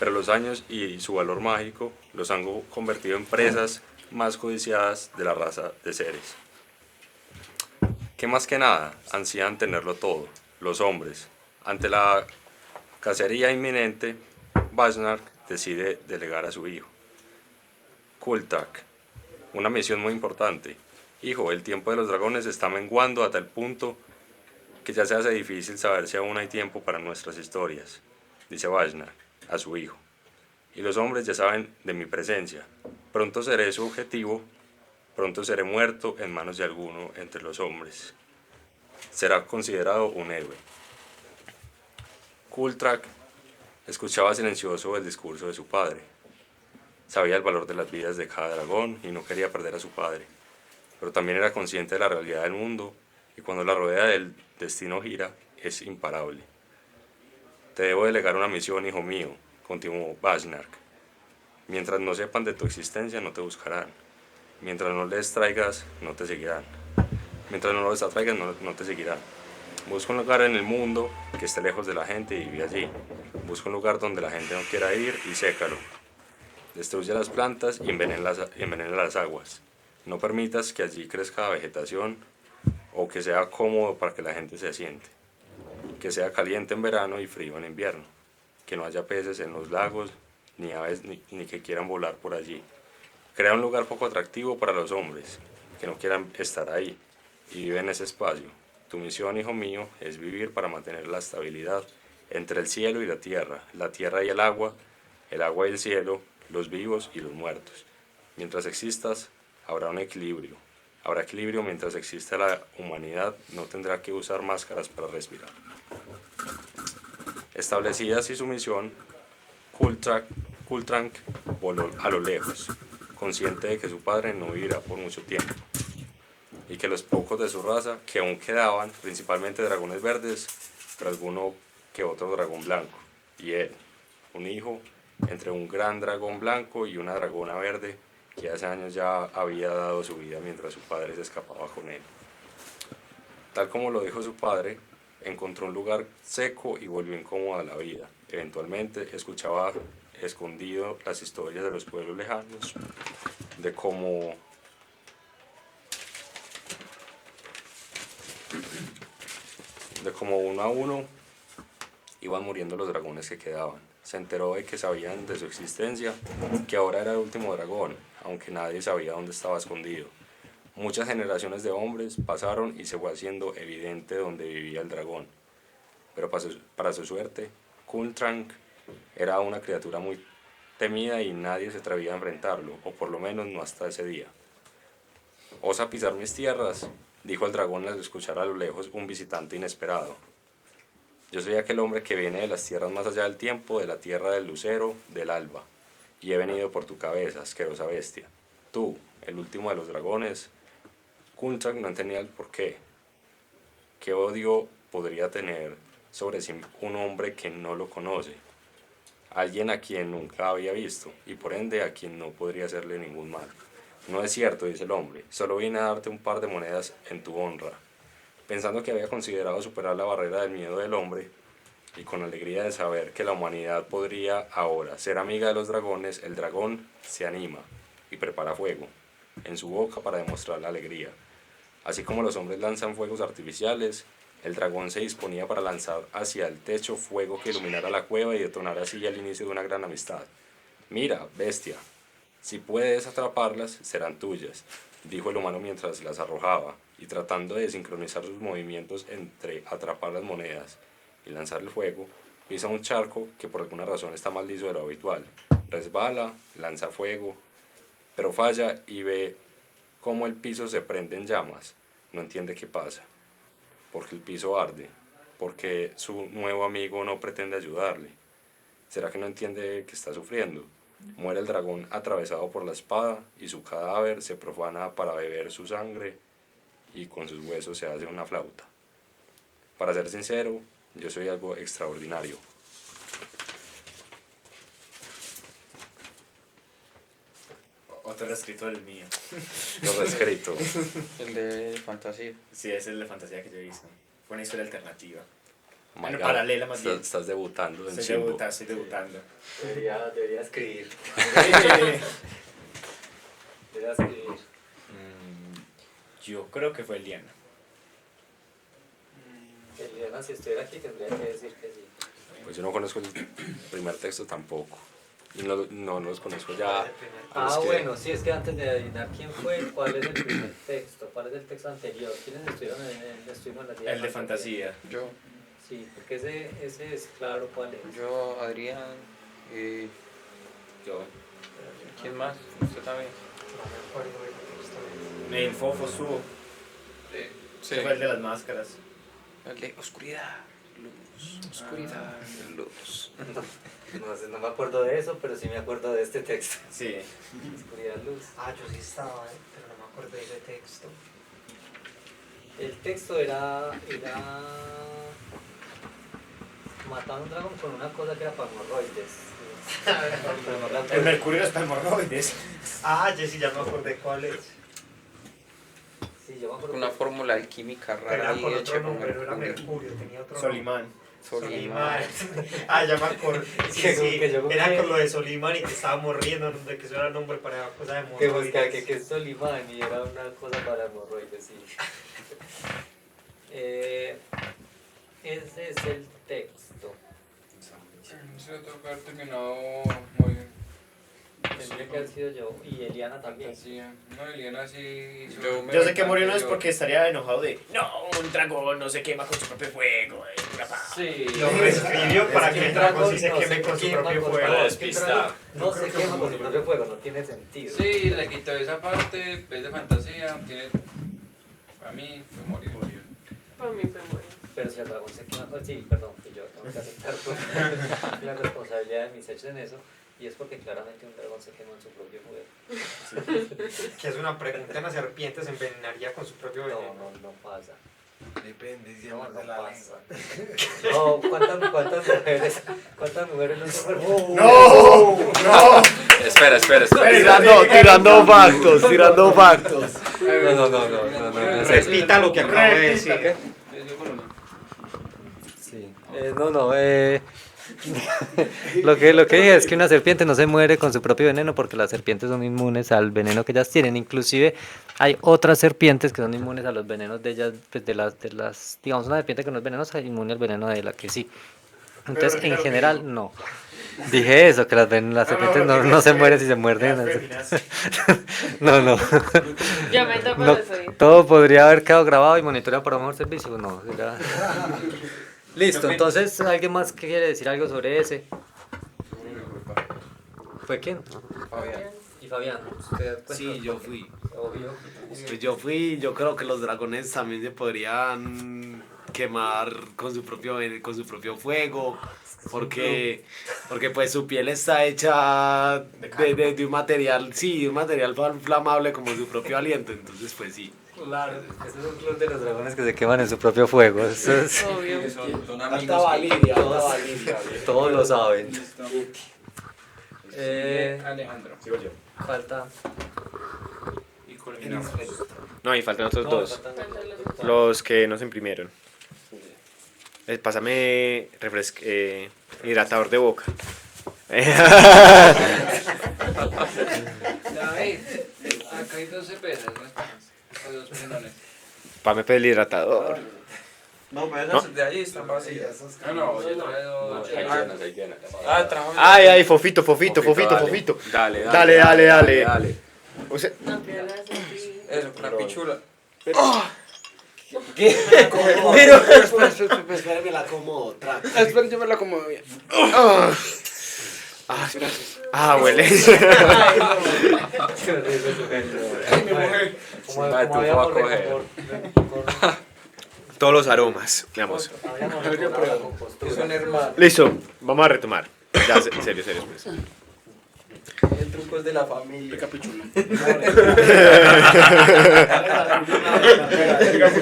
pero los años y su valor mágico los han convertido en presas más codiciadas de la raza de seres. Que más que nada ansían tenerlo todo, los hombres. Ante la cacería inminente, Vajnar decide delegar a su hijo, Kultak, una misión muy importante. Hijo, el tiempo de los dragones está menguando a tal punto que ya se hace difícil saber si aún hay tiempo para nuestras historias, dice Vajnar a su hijo. Y los hombres ya saben de mi presencia. Pronto seré su objetivo, pronto seré muerto en manos de alguno entre los hombres. Será considerado un héroe. Kultrak escuchaba silencioso el discurso de su padre. Sabía el valor de las vidas de cada dragón y no quería perder a su padre, pero también era consciente de la realidad del mundo y cuando la rueda del destino gira es imparable. Te debo delegar una misión, hijo mío, continuó Vajnar. Mientras no sepan de tu existencia no te buscarán. Mientras no les traigas no te seguirán. Mientras no los atraigas no te seguirán. Busca un lugar en el mundo que esté lejos de la gente y vive allí. Busca un lugar donde la gente no quiera ir y sécalo. Destruye las plantas y envenena las aguas. No permitas que allí crezca vegetación o que sea cómodo para que la gente se asiente. Que sea caliente en verano y frío en invierno. Que no haya peces en los lagos, ni aves ni que quieran volar por allí. Crea un lugar poco atractivo para los hombres, que no quieran estar ahí, y vive en ese espacio. Tu misión, hijo mío, es vivir para mantener la estabilidad entre el cielo y la tierra y el agua y el cielo, los vivos y los muertos. Mientras existas, habrá un equilibrio. Habrá equilibrio mientras exista la humanidad, no tendrá que usar máscaras para respirar. Establecida así su misión, Kultrank voló a lo lejos, consciente de que su padre no vivirá por mucho tiempo, y que los pocos de su raza que aún quedaban, principalmente dragones verdes, pero alguno que otro dragón blanco, y él, un hijo entre un gran dragón blanco y una dragona verde, que hace años ya había dado su vida mientras su padre se escapaba con él. Tal como lo dijo su padre, encontró un lugar seco y volvió incómoda a la vida. Eventualmente escuchaba escondido las historias de los pueblos lejanos, de cómo uno a uno iban muriendo los dragones que quedaban. Se enteró de que sabían de su existencia, que ahora era el último dragón, aunque nadie sabía dónde estaba escondido. Muchas generaciones de hombres pasaron y se fue haciendo evidente dónde vivía el dragón. Pero para su suerte, Kultrank era una criatura muy temida y nadie se atrevía a enfrentarlo, o por lo menos no hasta ese día. «¿Osa pisar mis tierras?», dijo el dragón al escuchar a lo lejos un visitante inesperado. «Yo soy aquel hombre que viene de las tierras más allá del tiempo, de la tierra del lucero, del alba, y he venido por tu cabeza, asquerosa bestia. Tú, el último de los dragones». Kultrank no entendía el porqué. ¿Qué odio podría tener sobre sí un hombre que no lo conoce? Alguien a quien nunca había visto, y por ende a quien no podría hacerle ningún mal. «No es cierto», dice el hombre, «solo vine a darte un par de monedas en tu honra». Pensando que había considerado superar la barrera del miedo del hombre, y con alegría de saber que la humanidad podría ahora ser amiga de los dragones, el dragón se anima y prepara fuego en su boca para demostrar la alegría. Así como los hombres lanzan fuegos artificiales, el dragón se disponía para lanzar hacia el techo fuego que iluminara la cueva y detonara así el inicio de una gran amistad. «Mira, bestia, si puedes atraparlas, serán tuyas», dijo el humano mientras las arrojaba, y tratando de sincronizar sus movimientos entre atrapar las monedas y lanzar el fuego, pisa un charco que por alguna razón está más liso de lo habitual. Resbala, lanza fuego, pero falla y ve cómo el piso se prende en llamas. No entiende qué pasa, porque el piso arde, porque su nuevo amigo no pretende ayudarle. ¿Será que no entiende que está sufriendo? Muere el dragón atravesado por la espada y su cadáver se profana para beber su sangre y con sus huesos se hace una flauta. Para ser sincero, yo soy algo extraordinario. Otro reescrito del mío. Lo reescrito. El de fantasía. Sí, ese es el de fantasía que yo hice. Fue una historia alternativa. Oh my Bueno, God. paralela más bien. Estás debutando en Estoy Simbo. debutando. Debería escribir. Debería escribir. Yo creo que fue Eliana. Eliana, si estuviera aquí, tendría que decir que sí. Pues yo no conozco el primer texto tampoco. Y no los conozco ya. Bueno, sí, es que antes de adivinar quién fue, ¿cuál es el primer texto? ¿Cuál es el texto anterior? ¿Quiénes estuvieron en la tía? El de fantasía. Yo. Sí, porque ese es claro cuál es. Yo, Adrián y... Yo. ¿Quién más? ¿Usted también? El Fofo Subo. Sí. Ese fue el de las máscaras. El de oscuridad, luz, oscuridad, luz. No me acuerdo de eso, pero sí me acuerdo de este texto. Sí. Oscuridad, luz. Yo sí estaba, pero no me acuerdo de ese texto. El texto era matar a un dragón con una cosa que era para hemorroides. El mercurio es para hemorroides. Yo sí ya me acordé cuál es. Sí, yo me acuerdo. Una fórmula alquímica Pero rara era y con hecha otro con nombre, no era mercurio. Mercurio, tenía otro Solimán. Solimán. Ya me acordé. Sí, era con lo de Solimán y que estábamos riendo de que eso era nombre para cosas de Que hemorroides. buscaba que es Solimán y era una cosa para hemorroides, sí. Ese es el texto. Se lo tengo que haber terminado muy bien. Tendría que haber sido yo. Y Eliana también. No, Eliana sí. Yo sé que murió no es porque estaría enojado de no, un dragón no se quema con su propio fuego. Sí. Lo reescribió para que el dragón sí se queme con su propio fuego. No se quema con su propio fuego, no tiene sentido. Sí, le quitó esa parte, es de fantasía, tiene... Para mí fue morir. Para mí fue morir. Pero si el dragón se quema, sí, perdón, que yo tengo que aceptar la responsabilidad de mis hechos en eso, y es porque claramente un dragón se quema en su propio fuego. Que es una pregunta, ¿una serpiente se envenenaría con su propio veneno? No pasa. Depende, si No, es no de la pasa. No, ¿cuántas mujeres no se mueren? ¡No! Espera. Tirando factos. No. Repita lo que acabo de decir. Sí. Lo que dije es que una serpiente no se muere con su propio veneno porque las serpientes son inmunes al veneno que ellas tienen. Inclusive hay otras serpientes que son inmunes a los venenos de ellas, pues de las, digamos, una serpiente que no es venenosa es inmune al veneno de la que sí. Entonces, en general, no. Dije eso, que las serpientes no se mueren si se muerden. No. Yo me topo No, eso. todo podría haber quedado grabado y monitoreado para un mejor servicio. No, era... Listo, entonces, ¿alguien más que quiere decir algo sobre ese? ¿Fue quién? Fabián. ¿Y Fabián? ¿Usted Sí, yo fui. Obvio. Pues yo creo que los dragones también se podrían quemar con su propio fuego, porque pues su piel está hecha de un material, un material flamable como su propio aliento, entonces pues sí. Claro, ese es un club de los dragones que se queman en su propio fuego. Eso es... Obvio. Son Alta Valiria. Todos lo saben. Alejandro. Sigo yo. Falta... Y culminamos. No, y faltan otros dos. faltan Los que no se imprimieron. Pásame hidratador de boca. David, acá hay 12 pesas, ¿no? O 2 penones. Pásame el hidratador. No, pero No. de allí están vacías. No, yo traje dos. Hay llenas. Trajo. Ay, fofito. Dale. O sea, Eso, con la pichula. Espera, me la acomodo. Espera, yo me la acomodo bien. huele. Como habíamos recordado. Todos los aromas, veamos. Son hermanos. Listo, vamos a retomar. Ya, serio, pues. El truco es de la familia.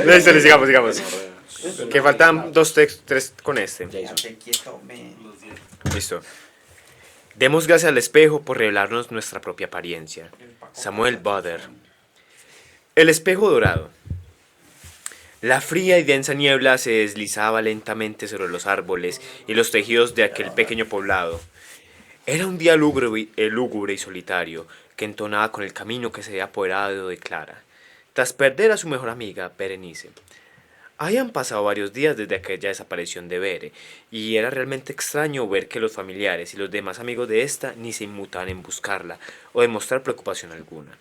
Listo, sigamos. Que faltan tres con este. Quieto, Listo. Demos gracias al espejo por revelarnos nuestra propia apariencia. Samuel Butler. El espejo dorado. La fría y densa niebla se deslizaba lentamente sobre los árboles y los tejidos de aquel pequeño poblado. Era un día lúgubre y solitario, que entonaba con el camino que se había apoderado de Clara, tras perder a su mejor amiga, Berenice. Habían pasado varios días desde aquella desaparición de Bere, y era realmente extraño ver que los familiares y los demás amigos de ésta ni se inmutaban en buscarla o demostrar preocupación alguna.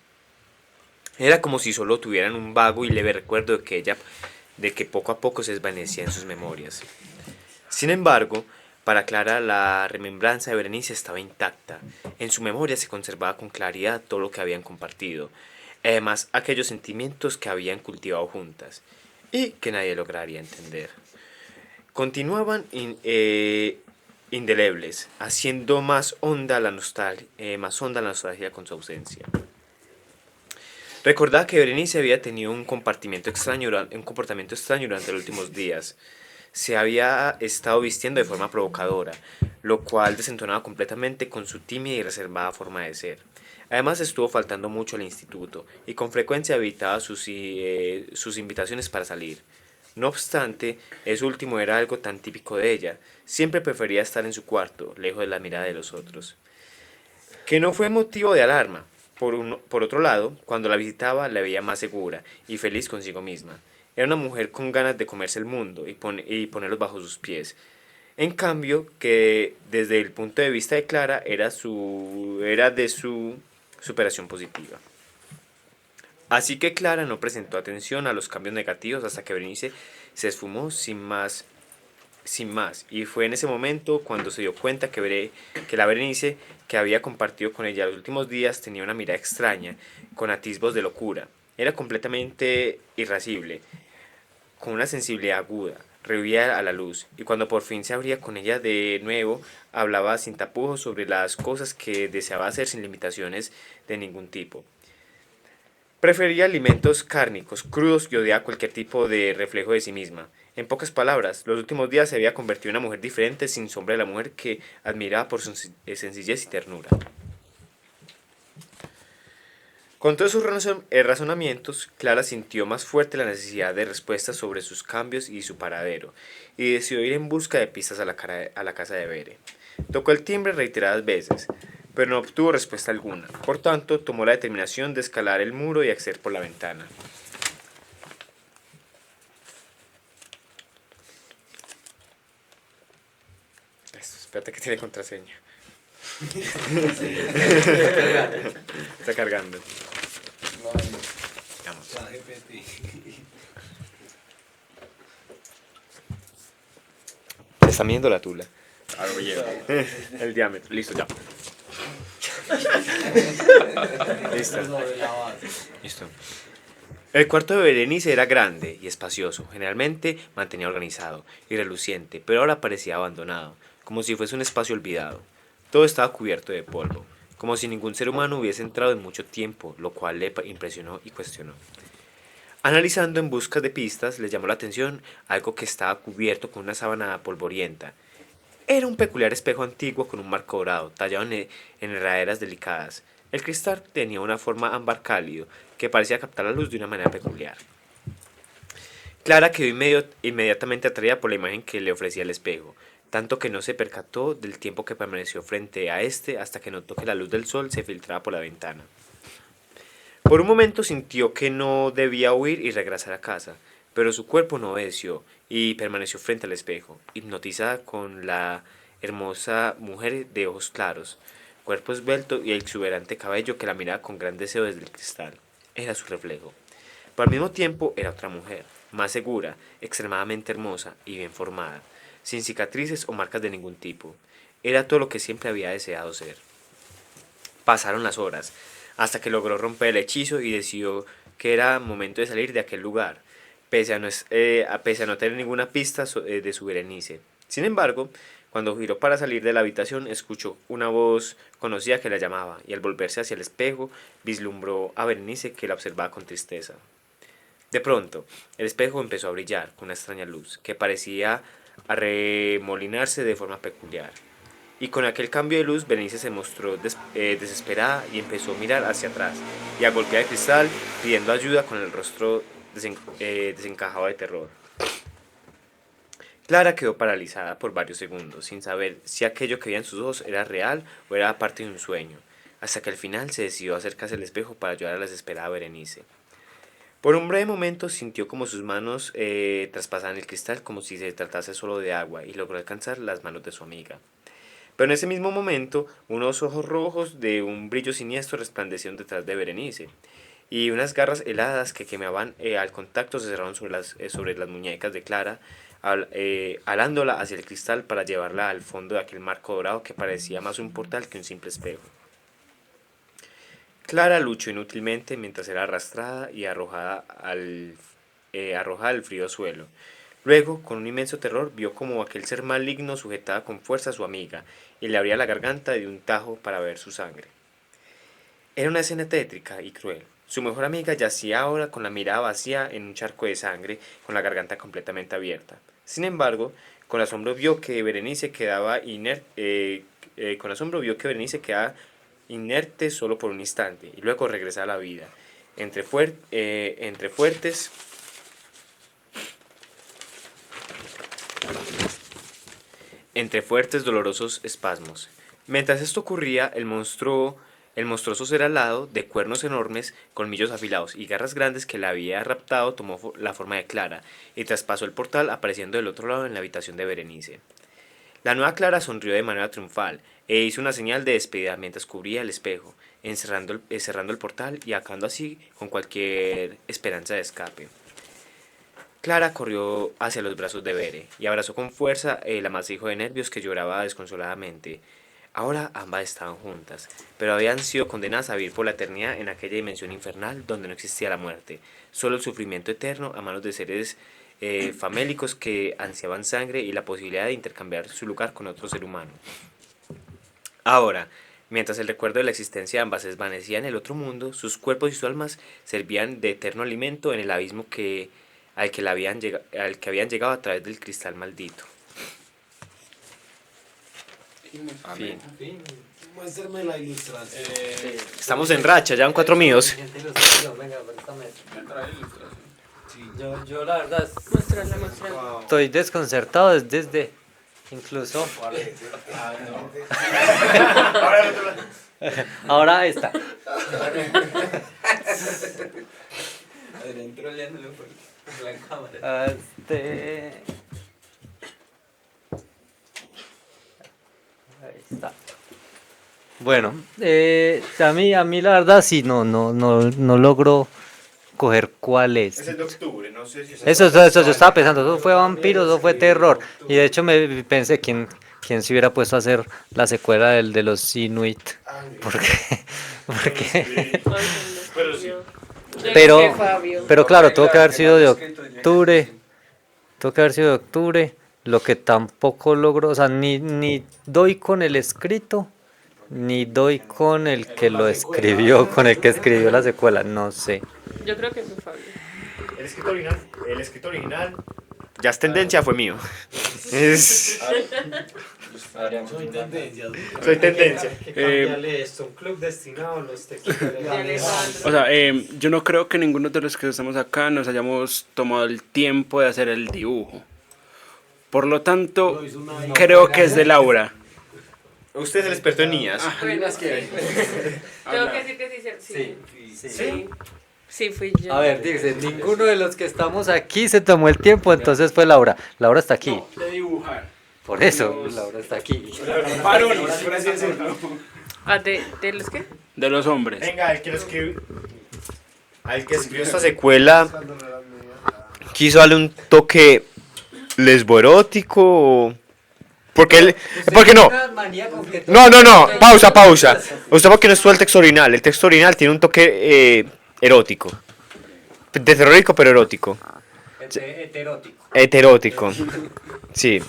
Era como si solo tuvieran un vago y leve recuerdo de que poco a poco se desvanecía en sus memorias. Sin embargo, para Clara la remembranza de Berenice estaba intacta. En su memoria se conservaba con claridad todo lo que habían compartido, además aquellos sentimientos que habían cultivado juntas y que nadie lograría entender. Continuaban indelebles, haciendo más honda la nostalgia con su ausencia. Recordaba que Berenice había tenido un comportamiento extraño durante los últimos días. Se había estado vistiendo de forma provocadora, lo cual desentonaba completamente con su tímida y reservada forma de ser. Además estuvo faltando mucho al instituto y con frecuencia evitaba sus invitaciones para salir. No obstante, eso último era algo tan típico de ella. Siempre prefería estar en su cuarto, lejos de la mirada de los otros. Que no fue motivo de alarma. Por otro lado, cuando la visitaba la veía más segura y feliz consigo misma. Era una mujer con ganas de comerse el mundo y ponerlos bajo sus pies. En cambio, que desde el punto de vista de Clara era de su superación positiva. Así que Clara no prestó atención a los cambios negativos hasta que Berenice se esfumó sin más, y fue en ese momento cuando se dio cuenta que la Berenice que había compartido con ella los últimos días tenía una mirada extraña, con atisbos de locura. Era completamente irascible, con una sensibilidad aguda, rehuía a la luz, y cuando por fin se abría con ella de nuevo, hablaba sin tapujos sobre las cosas que deseaba hacer sin limitaciones de ningún tipo. Prefería alimentos cárnicos, crudos y odiaba cualquier tipo de reflejo de sí misma. En pocas palabras, los últimos días se había convertido en una mujer diferente, sin sombra de la mujer que admiraba por su sencillez y ternura. Con todos sus razonamientos, Clara sintió más fuerte la necesidad de respuestas sobre sus cambios y su paradero, y decidió ir en busca de pistas a la casa de Bere. Tocó el timbre reiteradas veces, pero no obtuvo respuesta alguna. Por tanto, tomó la determinación de escalar el muro y acceder por la ventana. Espérate que tiene contraseña. Está cargando. Vamos. Se está midiendo la tula. El diámetro. Listo, ya. Listo. El cuarto de Berenice era grande y espacioso, generalmente mantenía organizado y reluciente, pero ahora parecía abandonado, como si fuese un espacio olvidado. Todo estaba cubierto de polvo, como si ningún ser humano hubiese entrado en mucho tiempo, lo cual le impresionó y cuestionó. Analizando en busca de pistas, le llamó la atención algo que estaba cubierto con una sábana polvorienta. Era un peculiar espejo antiguo con un marco dorado, tallado en enredaderas delicadas. El cristal tenía una forma ámbar cálido, que parecía captar la luz de una manera peculiar. Clara quedó inmediatamente atraída por la imagen que le ofrecía el espejo, tanto que no se percató del tiempo que permaneció frente a este hasta que notó que la luz del sol se filtraba por la ventana. Por un momento sintió que no debía huir y regresar a casa, pero su cuerpo no obedeció y permaneció frente al espejo, hipnotizada con la hermosa mujer de ojos claros, cuerpo esbelto y exuberante cabello que la miraba con gran deseo desde el cristal. Era su reflejo. Pero al mismo tiempo era otra mujer, más segura, extremadamente hermosa y bien formada, sin cicatrices o marcas de ningún tipo. Era todo lo que siempre había deseado ser. Pasaron las horas, hasta que logró romper el hechizo y decidió que era momento de salir de aquel lugar, pese a no tener ninguna pista de su Berenice. Sin embargo, cuando giró para salir de la habitación, escuchó una voz conocida que la llamaba, y al volverse hacia el espejo, vislumbró a Berenice, que la observaba con tristeza. De pronto, el espejo empezó a brillar con una extraña luz, que parecía arremolinarse de forma peculiar. Y con aquel cambio de luz, Berenice se mostró desesperada y empezó a mirar hacia atrás y a golpear el cristal, pidiendo ayuda con el rostro desencajado de terror. Clara quedó paralizada por varios segundos, sin saber si aquello que veía en sus ojos era real o era parte de un sueño, hasta que al final se decidió a acercarse al espejo para ayudar a la desesperada Berenice. Por un breve momento sintió como sus manos traspasaban el cristal como si se tratase solo de agua y logró alcanzar las manos de su amiga. Pero en ese mismo momento, unos ojos rojos de un brillo siniestro resplandecieron detrás de Berenice, y unas garras heladas que quemaban al contacto se cerraron sobre las muñecas de Clara, alándola hacia el cristal para llevarla al fondo de aquel marco dorado que parecía más un portal que un simple espejo. Clara luchó inútilmente mientras era arrastrada y arrojada al frío suelo. Luego, con un inmenso terror, vio como aquel ser maligno sujetaba con fuerza a su amiga y le abría la garganta de un tajo para beber su sangre. Era una escena tétrica y cruel. Su mejor amiga yacía ahora con la mirada vacía en un charco de sangre, con la garganta completamente abierta. Sin embargo, con asombro vio que Berenice quedaba inerte solo por un instante y luego regresaba a la vida. Entre fuertes dolorosos espasmos. Mientras esto ocurría, el monstruoso ser alado, de cuernos enormes, colmillos afilados y garras grandes que la había raptado, tomó la forma de Clara y traspasó el portal, apareciendo del otro lado en la habitación de Berenice. La nueva Clara sonrió de manera triunfal e hizo una señal de despedida mientras cubría el espejo, cerrando el portal y acabando así con cualquier esperanza de escape. Clara corrió hacia los brazos de Bere y abrazó con fuerza el amasijo de nervios que lloraba desconsoladamente. Ahora ambas estaban juntas, pero habían sido condenadas a vivir por la eternidad en aquella dimensión infernal donde no existía la muerte, solo el sufrimiento eterno a manos de seres famélicos que ansiaban sangre y la posibilidad de intercambiar su lugar con otro ser humano. Ahora, mientras el recuerdo de la existencia de ambas se desvanecía en el otro mundo, sus cuerpos y sus almas servían de eterno alimento en el abismo al que habían llegado a través del cristal maldito. Fin. Muéstrame la ilustración. Estamos en racha, ya van 4 míos. Yo la verdad estoy desconcertado desde incluso ahora está. Ahí está. Bueno, a mí la verdad sí no logro coger cuál es. Es el de octubre, no sé si Eso, yo estaba pensando, eso fue vampiros, eso fue terror. Y de hecho me pensé quién se hubiera puesto a hacer la secuela de los Inuit. Porque pero claro, tuvo que haber sido de octubre. Lo que tampoco logro, o sea, ni doy con el escrito, ni doy con el que lo escribió, con el que escribió la secuela, no sé. Yo creo que fue Fabio. El escrito original. Ya es tendencia, fue mío. Soy tendencia. Un club destinado a los textos de O sea, yo no creo que ninguno de los que estamos acá nos hayamos tomado el tiempo de hacer el dibujo. Por lo tanto, creo que es de Laura. Usted es el experto en niñas. Tengo que decir que sí, ¿cierto? Sí, fui yo. A ver, dice, ninguno de los que estamos aquí se tomó el tiempo, entonces fue Laura. Laura está aquí. De dibujar. Por eso, Laura está aquí. Varones, por así decirlo. ¿De los qué? De los hombres. Venga, el que lo escribió. Al que escribió esta secuela quiso darle un toque lesboerótico. Porque no. No, pausa. Usted porque no estuvo el texto original. El texto original tiene un toque erótico. De terrorífico, pero erótico. Heterótico. Sí.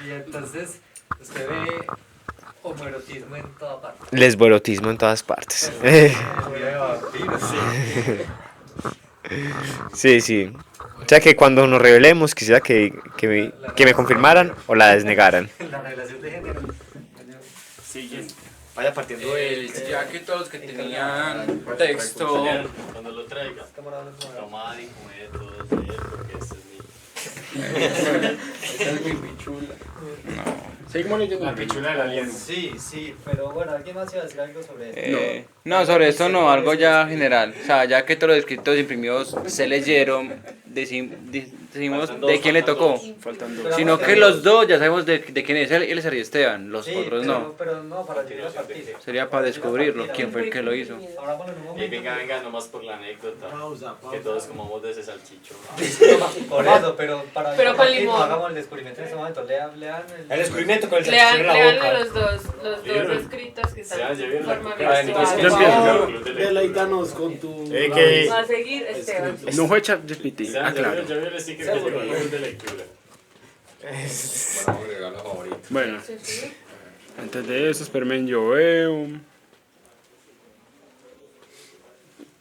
Y entonces usted ve homoerotismo en toda parte. Lesboerotismo en todas partes. Sí. O sea que cuando nos revelemos quisiera que me confirmaran o la desnegaran. La relación de género. Siguiente. vaya partiendo Ya que todos los que tenían texto. Cuando lo traiga. Toma y come todos porque este es mi. Esta es mi pichula. No. Seguimos leyendo. La pichula del aliento. Sí, pero bueno, ¿alguien más iba a decir algo sobre esto? No, sobre esto no, algo ya general. O sea, ya que todos los escritos imprimidos se leyeron, decimos de quién le tocó. Sino que los dos ya sabemos de quién es él y Eliezer y Esteban, los otros no. Pero no, para llegar a partir. Sería para descubrirlo, quién fue el que lo hizo. Y venga, nomás por la anécdota. Que todos comamos de ese salchicho. Por eso, pero para Pero con limón. hagamos el descubrimiento en ese momento. Lean El descubrimiento con el salchichón en la Leanle boca. los dos escritos que están en forma Yo empiezo. Deleítanos con tu... Va a seguir Esteban. No fue ChatGPT, aclaro. Yo vi el sticker que llegó al de lectura. Bueno, antes de eso, espérenme, yo veo.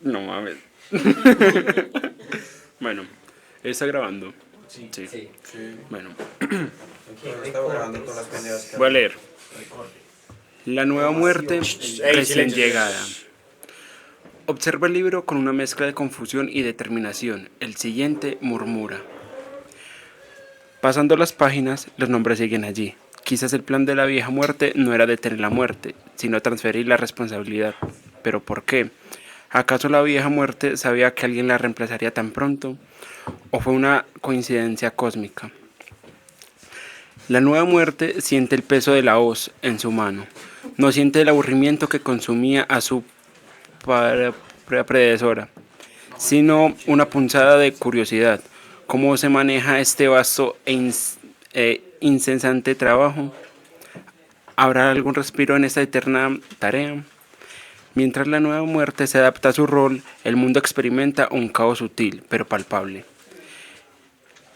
No mames. Bueno, ¿está grabando? Sí. Bueno. Voy a leer. La nueva muerte recién llegada. Observa el libro con una mezcla de confusión y determinación. El siguiente murmura. Pasando las páginas, los nombres siguen allí. Quizás el plan de la vieja muerte no era detener la muerte, sino transferir la responsabilidad. ¿Pero por qué? ¿Acaso la vieja muerte sabía que alguien la reemplazaría tan pronto? ¿O fue una coincidencia cósmica? La nueva muerte siente el peso de la hoz en su mano. No siente el aburrimiento que consumía a su predecesora, sino una punzada de curiosidad. ¿Cómo se maneja este vasto e incesante trabajo? ¿Habrá algún respiro en esta eterna tarea? Mientras la nueva muerte se adapta a su rol, el mundo experimenta un caos sutil, pero palpable.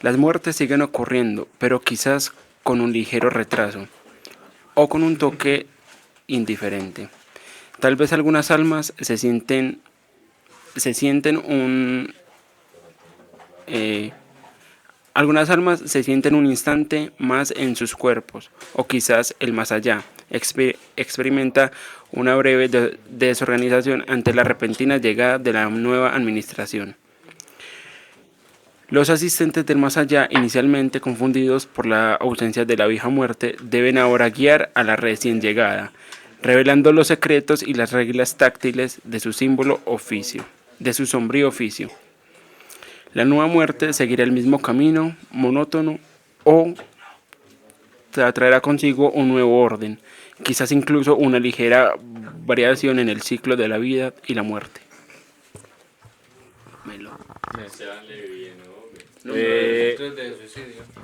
Las muertes siguen ocurriendo, pero quizás con un ligero retraso, o con un toque indiferente. Tal vez algunas almas se sienten un instante más en sus cuerpos, o quizás el más allá. Experimenta una breve desorganización ante la repentina llegada de la nueva administración. Los asistentes del más allá, inicialmente confundidos por la ausencia de la vieja muerte, deben ahora guiar a la recién llegada, revelando los secretos y las reglas táctiles de su sombrío oficio. La nueva muerte seguirá el mismo camino monótono o traerá consigo un nuevo orden, quizás incluso una ligera variación en el ciclo de la vida y la muerte.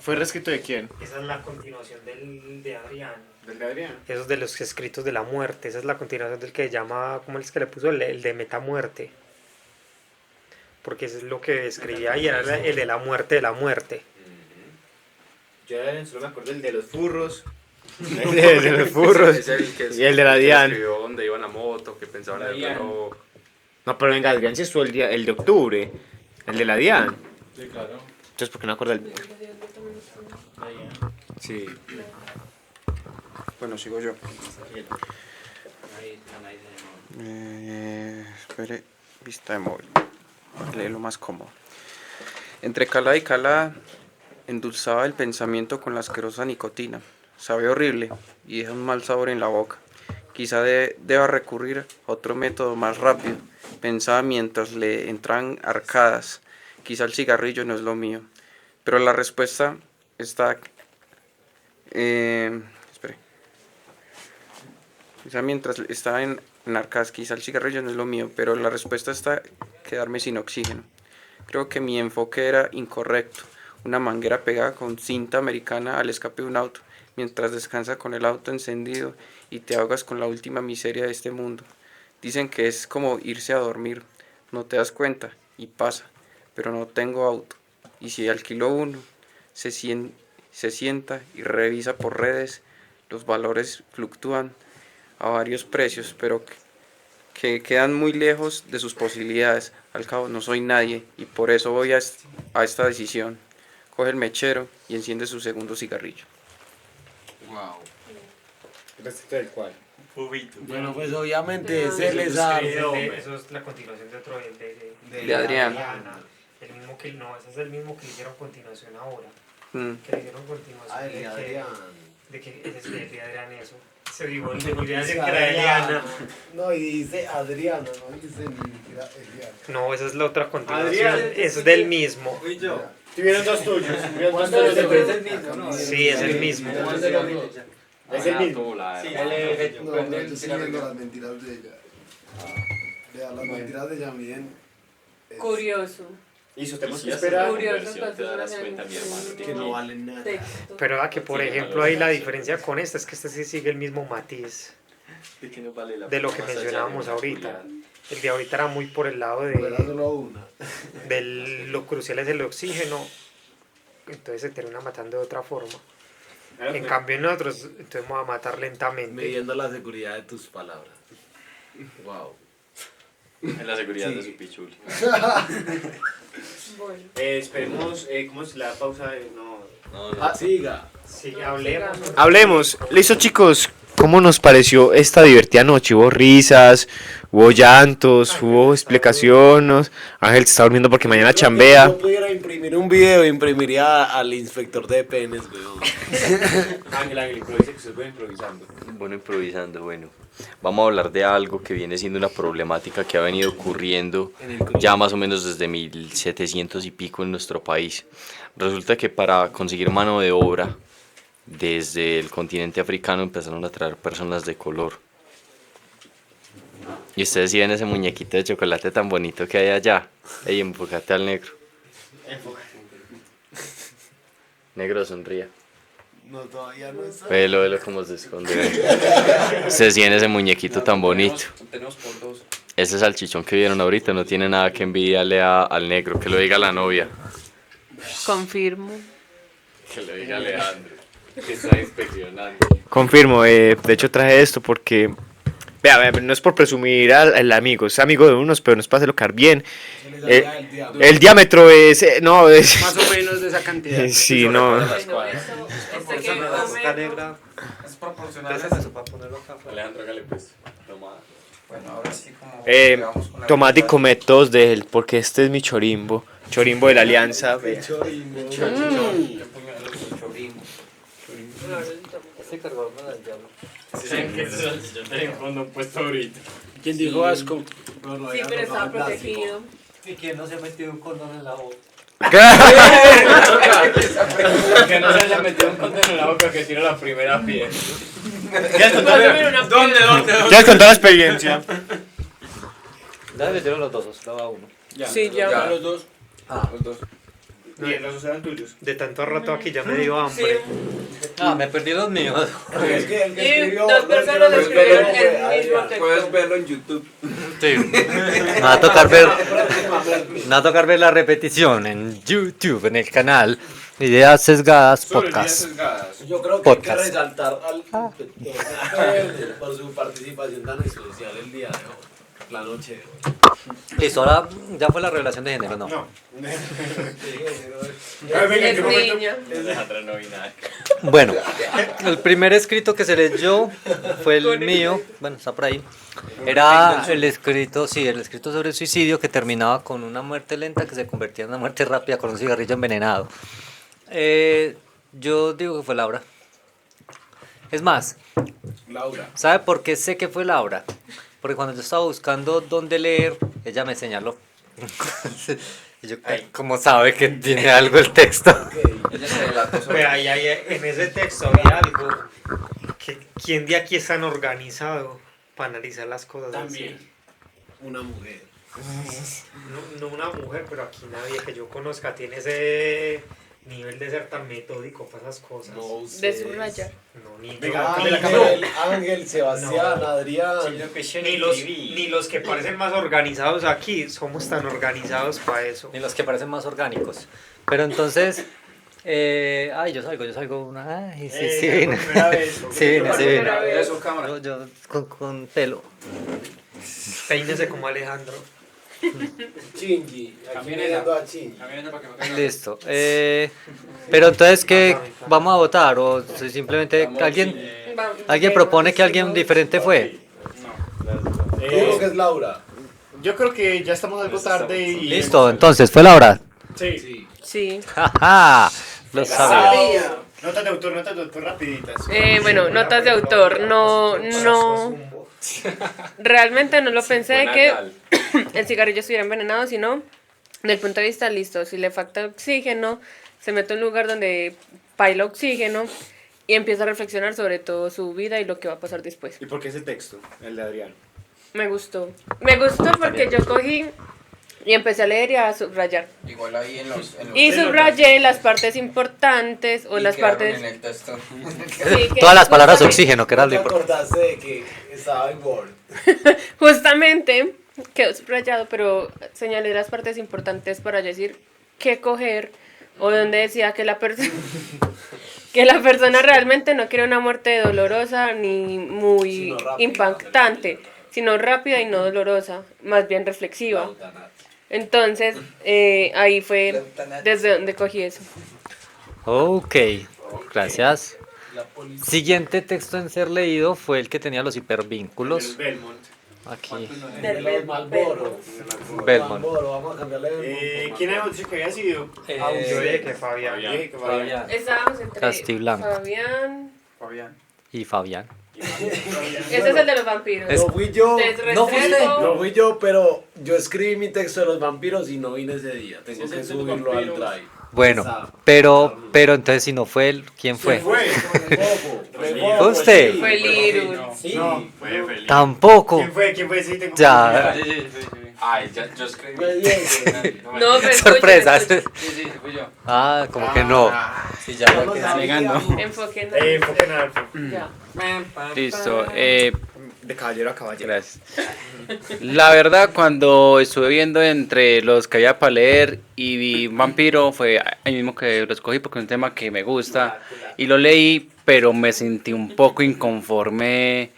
¿Fue reescrito de quién? Esa es la continuación de Adrián. ¿Del de Adrián? Esos de los escritos de la muerte. Esa es la continuación del que llama, ¿cómo es que le puso? El de metamuerte. Porque eso es lo que escribía y era el de la muerte de la muerte. Yo solo me acuerdo el de los furros. El de los furros. Es el que Y el de la Adrián. escribió donde iban a moto, que pensaban en el reloj. No, pero venga, Adrián sí estuvo el de octubre. El de la Dian. Sí, claro. Entonces, ¿por qué no acuerdo el...? Sí. Bueno, sigo yo. Espere, vista de móvil. Léelo más cómodo. Entre calada y calada, endulzaba el pensamiento con la asquerosa nicotina. Sabe horrible y deja un mal sabor en la boca. Quizá deba recurrir a otro método más rápido. Pensaba mientras le entraban arcadas. Quizá el cigarrillo no es lo mío. Pero la respuesta está... espere. Quizá mientras estaba en arcadas, quizá el cigarrillo no es lo mío. Pero la respuesta está quedarme sin oxígeno. Creo que mi enfoque era incorrecto. Una manguera pegada con cinta americana al escape de un auto, mientras descansa con el auto encendido y te ahogas con la última miseria de este mundo. Dicen que es como irse a dormir, no te das cuenta y pasa, pero no tengo auto. Y si alquilo uno, se sienta y revisa por redes, los valores fluctúan a varios precios, pero que quedan muy lejos de sus posibilidades. Al cabo no soy nadie y por eso voy a esta decisión. Coge el mechero y enciende su segundo cigarrillo. Wow. ¿El resto del cual? Bueno, pues obviamente Eso Célezar. eso es la continuación de otro, De Adrián. El mismo que, no, ese es el mismo que le hicieron continuación ahora. Mm. Que le hicieron continuación Ah, el de Adrián. de que ese es el de Adrián eso. Se dijo, se volvió a Dice decir que era Eliana. No, y dice Adriana, no dice ni siquiera Eliana. No, esa es la otra continuación. Adrián, Es del mismo. Fui yo. Tuvieron dos tuyos. Tuvieron dos tuyos de Es el mismo, ¿no? Sí, es el mismo. Es el mismo. Sí, No, no, yo estoy viendo las mentiras de ella. Vea, las mentiras de ella bien. Curioso. Y eso tenemos que Si esperar. Curioso, te darás cuenta, mi hermano. Que no valen nada. Texto. Pero que por ejemplo ahí la diferencia con esta es que este sí sigue el mismo matiz De que no vale la de lo que pena más allá mencionábamos de ahorita. El de ahorita era muy por el lado Era solo una. lo crucial es el oxígeno, entonces se termina matando de otra forma. En cambio en otros, entonces vamos a matar lentamente. Midiendo la seguridad de tus palabras. Wow. En la seguridad Sí. de su pichuli. Bueno. Esperemos, ¿cómo es la pausa? No. Siga. Sí, hablemos. Hablemos. Listo, chicos. ¿Cómo nos pareció esta divertida noche? Hubo risas, hubo llantos, hubo explicaciones. Ángel se está durmiendo porque mañana chambea. Si yo pudiera imprimir un video, imprimiría al inspector de penes, weón. Ángel, improvisa que usted va improvisando. Bueno, improvisando, bueno. Vamos a hablar de algo que viene siendo una problemática que ha venido ocurriendo ya más o menos desde 1700 y pico en nuestro país. Resulta que para conseguir mano de obra desde el continente africano empezaron a traer personas de color. Y ustedes sí ven ese muñequito de chocolate tan bonito que hay allá. Ey, enfócate al negro. Negro, sonría. No, todavía no es. Velo como se esconde. Ustedes sí ven ese muñequito tan bonito. Tenemos por dos. Ese salchichón que vieron ahorita no tiene nada que envidiarle al negro. Que lo diga la novia. Confirmo. Que lo diga Alejandro. Que está inspeccionando. Confirmo, de hecho traje esto porque, vea, no es por presumir al amigo, es amigo de unos, pero no es para hacerlo caer bien. El diámetro es, no, es... Más o menos de esa cantidad. Sí, no. Es proporcional. Alejandro, hágale pues. Toma. Bueno, ahora sí como... Tomate y come todos de él, porque este es mi chorimbo. Chorimbo de la alianza. Vea. Este cargador me la llamo. ¿Saben que ese salchichón tiene un fondo puesto ahorita? ¿Quién dijo asco? Sí, pero estaba protegido. ¿Y quién no se ha metido un condón en la boca? Que no se haya metido un condón en la boca que tira la primera piedra. ¿Dónde? ¿Quieres contar la experiencia? Ya se metieron los dos, o solo va uno. Sí, ya. Los dos. Los dos. Bien, los dos eran tuyos. De tanto rato aquí ya me dio hambre. Me perdí los míos. Es que el que Y escribió. dos personas escribieron el mismo Puedes texto. verlo en YouTube. Sí. Me va a tocar ver la repetición en YouTube, en el canal Ideas Sesgadas Podcast. Yo creo que hay que Podcast. resaltar al inspector por su participación tan especial el día de hoy. La noche de hoy. Listo, ahora ya fue la revelación de género, ¿no? No. Es niño. Alejandro no vi nada. Bueno, el primer escrito que se leyó fue el mío, bueno, está por ahí. Era el escrito, sí, el escrito sobre el suicidio que terminaba con una muerte lenta que se convertía en una muerte rápida con un cigarrillo envenenado. Yo digo que fue Laura. Es más, Laura. ¿sabe por qué sé que fue Laura? Porque cuando yo estaba buscando dónde leer, ella me señaló. Y yo, ¿cómo sabe que tiene algo el texto? Vea, en ese texto había algo. ¿Quién de aquí es tan organizado para analizar las cosas? También. Una mujer. No una mujer, pero aquí nadie que yo conozca tiene ese nivel de ser tan metódico para esas cosas. No, De subrayar. No, ni Venga, yo. Ángel, Sebastián, No. Adrián. Ni los que parecen más organizados aquí somos tan organizados para eso. Ni los que parecen más orgánicos. Pero entonces, yo salgo ay, sí, vine. Sí, vine. Eso, cámara. Yo con pelo. Peínese como Alejandro. Chingy. Aquí viendo a Chingy. Listo. Pero entonces, ¿qué? ¿Vamos a votar? ¿O simplemente alguien? ¿Alguien propone que alguien diferente fue? Digo que es Laura. Yo creo que ya estamos algo tarde y... Listo, entonces, ¿fue Laura? Sí. Sí. Jaja, lo sabía. Notas de autor rapiditas. Bueno, notas de autor. No. Realmente no lo pensé de que el cigarrillo estuviera envenenado, sino del punto de vista, listo, si le falta oxígeno, se mete a un lugar donde paila oxígeno y empieza a reflexionar sobre todo su vida y lo que va a pasar después. ¿Y por qué ese texto, el de Adrián? Me gustó porque yo cogí y empecé a leer y a subrayar. Igual ahí en los Y subrayé las partes importantes o y las quedaron partes... en el texto. Sí, que Todas las palabras justamente- oxígeno, que era lo ¿Te importante. acordaste de que estaba en Word? Justamente quedó subrayado, pero señalé las partes importantes para decir qué coger o donde decía que la persona que la persona realmente no quiere una muerte dolorosa ni muy Sino rápida. impactante, sino rápida y no dolorosa, más bien reflexiva. Entonces, ahí fue desde donde cogí eso. Ok, gracias. Siguiente texto en ser leído fue el que tenía los hipervínculos. El Belmont. Aquí. De los Malboro. Belmont. Malboro, vamos a cambiarle Belmont. ¿Quién había dicho que había sido? Yo dije que Fabián. Dije que Fabián. Estábamos entre Castiblanco. Fabián. Y Fabián. Ese es el de los vampiros. Es- No fui yo. ¿No fuiste? No fui yo, pero yo escribí mi texto de los vampiros y no vine ese día. Tengo que subirlo al drive. Bueno, pero entonces si no fue él, ¿quién fue? ¿Fue usted? Fue Lirul. No, fue Felipe. Tampoco. ¿Quién fue? Sí, tengo Ya. Ay, yo escribí. No, pero Sorpresa. escuchen, Sí, fui yo. Ah, como que no. Sí, ya lo que está negando. enfoquen. Enfoquen a Alfo. Ya. Listo. De caballero a caballero. Gracias. La verdad, cuando estuve viendo entre los que había para leer y vi Vampiro, fue ahí mismo que lo escogí porque es un tema que me gusta y lo leí, pero me sentí un poco inconforme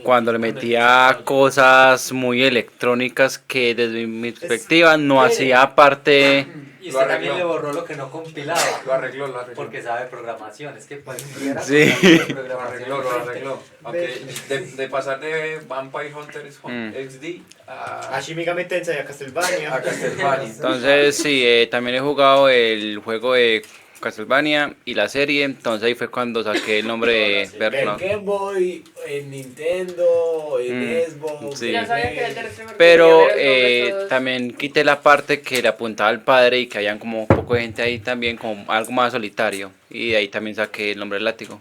cuando le metía cosas muy electrónicas que desde mi perspectiva no hacía parte. Y usted también le borró lo que no compilaba. Lo arregló. Porque sabe programación. Es que cualquiera. Sí. Lo arregló. Aunque de pasar de Vampire Hunters XD A Shin Megami Tensei, a Castlevania. a Castlevania. Entonces, sí, también he jugado el juego de Castlevania y la serie, entonces ahí fue cuando saqué el nombre de En Bertrand. Game Boy, en Nintendo, en Xbox. sí. Ya sabía que era el terrestre porque Pero quería ver los nombres también quité la parte que le apuntaba al padre y que habían como un poco de gente ahí también, como algo más solitario. Y de ahí también saqué el nombre del látigo.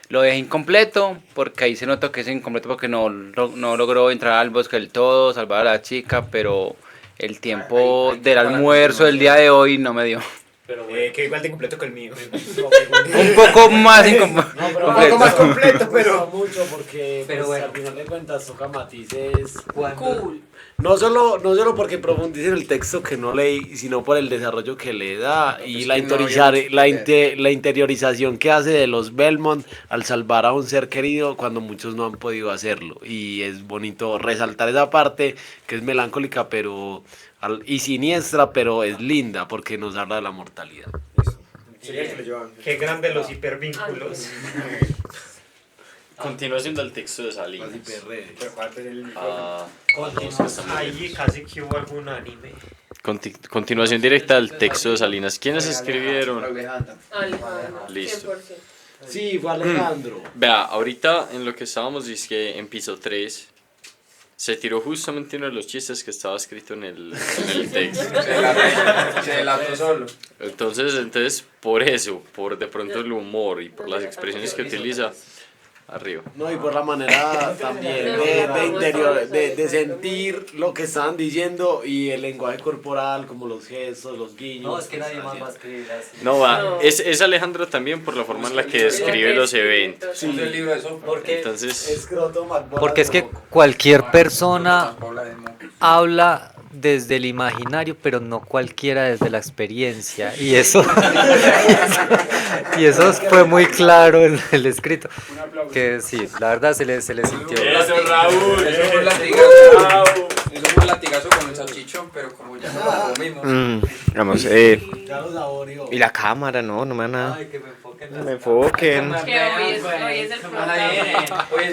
Lo dejé incompleto porque ahí se notó que es incompleto porque no logró entrar al bosque del todo, salvar a la chica, pero el tiempo del almuerzo del día de hoy no me dio. Pero que igual de incompleto que el mío. Un poco más incompleto. No, pero un poco más completo, pero mucho porque Pero pues, bueno. al final de cuentas toca matices. Cool. No solo porque profundice en el texto que no leí, sino por el desarrollo que le da y la, la interiorización que hace de los Belmont al salvar a un ser querido cuando muchos no han podido hacerlo. Y es bonito resaltar esa parte que es melancólica pero y siniestra, pero es linda porque nos habla de la mortalidad. Qué grande los hipervínculos. Continúa siendo el texto de Salinas. Ah, Ahí casi que hubo algún anime. continuación directa del texto de Salinas. ¿Quiénes escribieron? Alejandro. Listo. 100%. Sí, fue Alejandro. Vea, ahorita en lo que estábamos dice que en piso 3 se tiró justamente uno de los chistes que estaba escrito en el texto. Se delató solo. Entonces, por eso, por de pronto el humor y por las expresiones que utiliza, arriba. No, y por la manera también de sentir lo que estaban diciendo y el lenguaje corporal, como los gestos, los guiños. No, es que nadie más va a escribir así. No, va, es Alejandro también por la forma en la que describe los eventos. Sí. Entonces, Porque es que cualquier persona habla desde el imaginario, pero no cualquiera desde la experiencia. Y eso, y eso fue muy claro en el escrito. Que sí, la verdad se le sintió. Eso fue un latigazo. Eso fue un latigazo con el salchichón, pero como ya no lo comimos. Vamos, Ya lo saboreó. y la cámara, no me van a... Me enfoquen. Que hoy es el programa. Hoy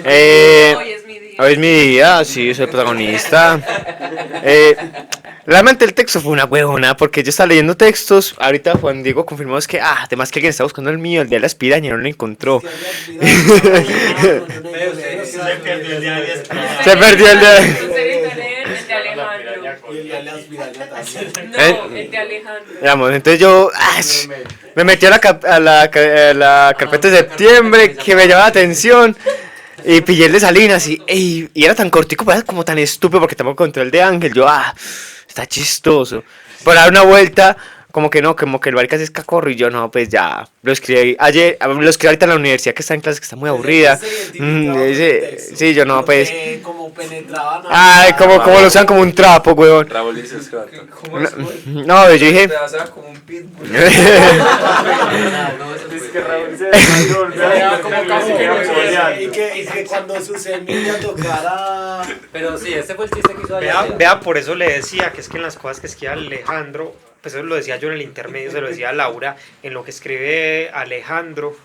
es mi día. Hoy es mi día, sí, soy el protagonista. Realmente el texto fue una huevona, porque yo estaba leyendo textos. Ahorita Juan Diego confirmó es que, además que alguien estaba buscando el mío, el día de la espiraña, no lo encontró. Se perdió el día. El de Alejandro. No, el de Alejandro. Digamos, entonces yo me metí a la carpeta de septiembre que me llamaba la atención. Y pillé el de Salinas y era tan cortico, pero era como tan estúpido porque tampoco encontré el de Ángel. Yo, está chistoso. Por dar una vuelta, como que no, como que el marica es cacorro y yo no, pues ya. Lo escribí ayer, lo escribí ahorita en la universidad que está en clase, que está muy aburrida. Sí, yo no, pues. Como penetraban. Como lo usan como un trapo, weón. No, yo dije. Como un pitbull. Y que cuando su semilla tocara. Pero sí, ese fue el chiste que hizo ayer. Vea, por eso le decía que es que en las cosas que escribe Alejandro, pues eso lo decía yo en el intermedio, se lo decía a Laura, en lo que escribe Alejandro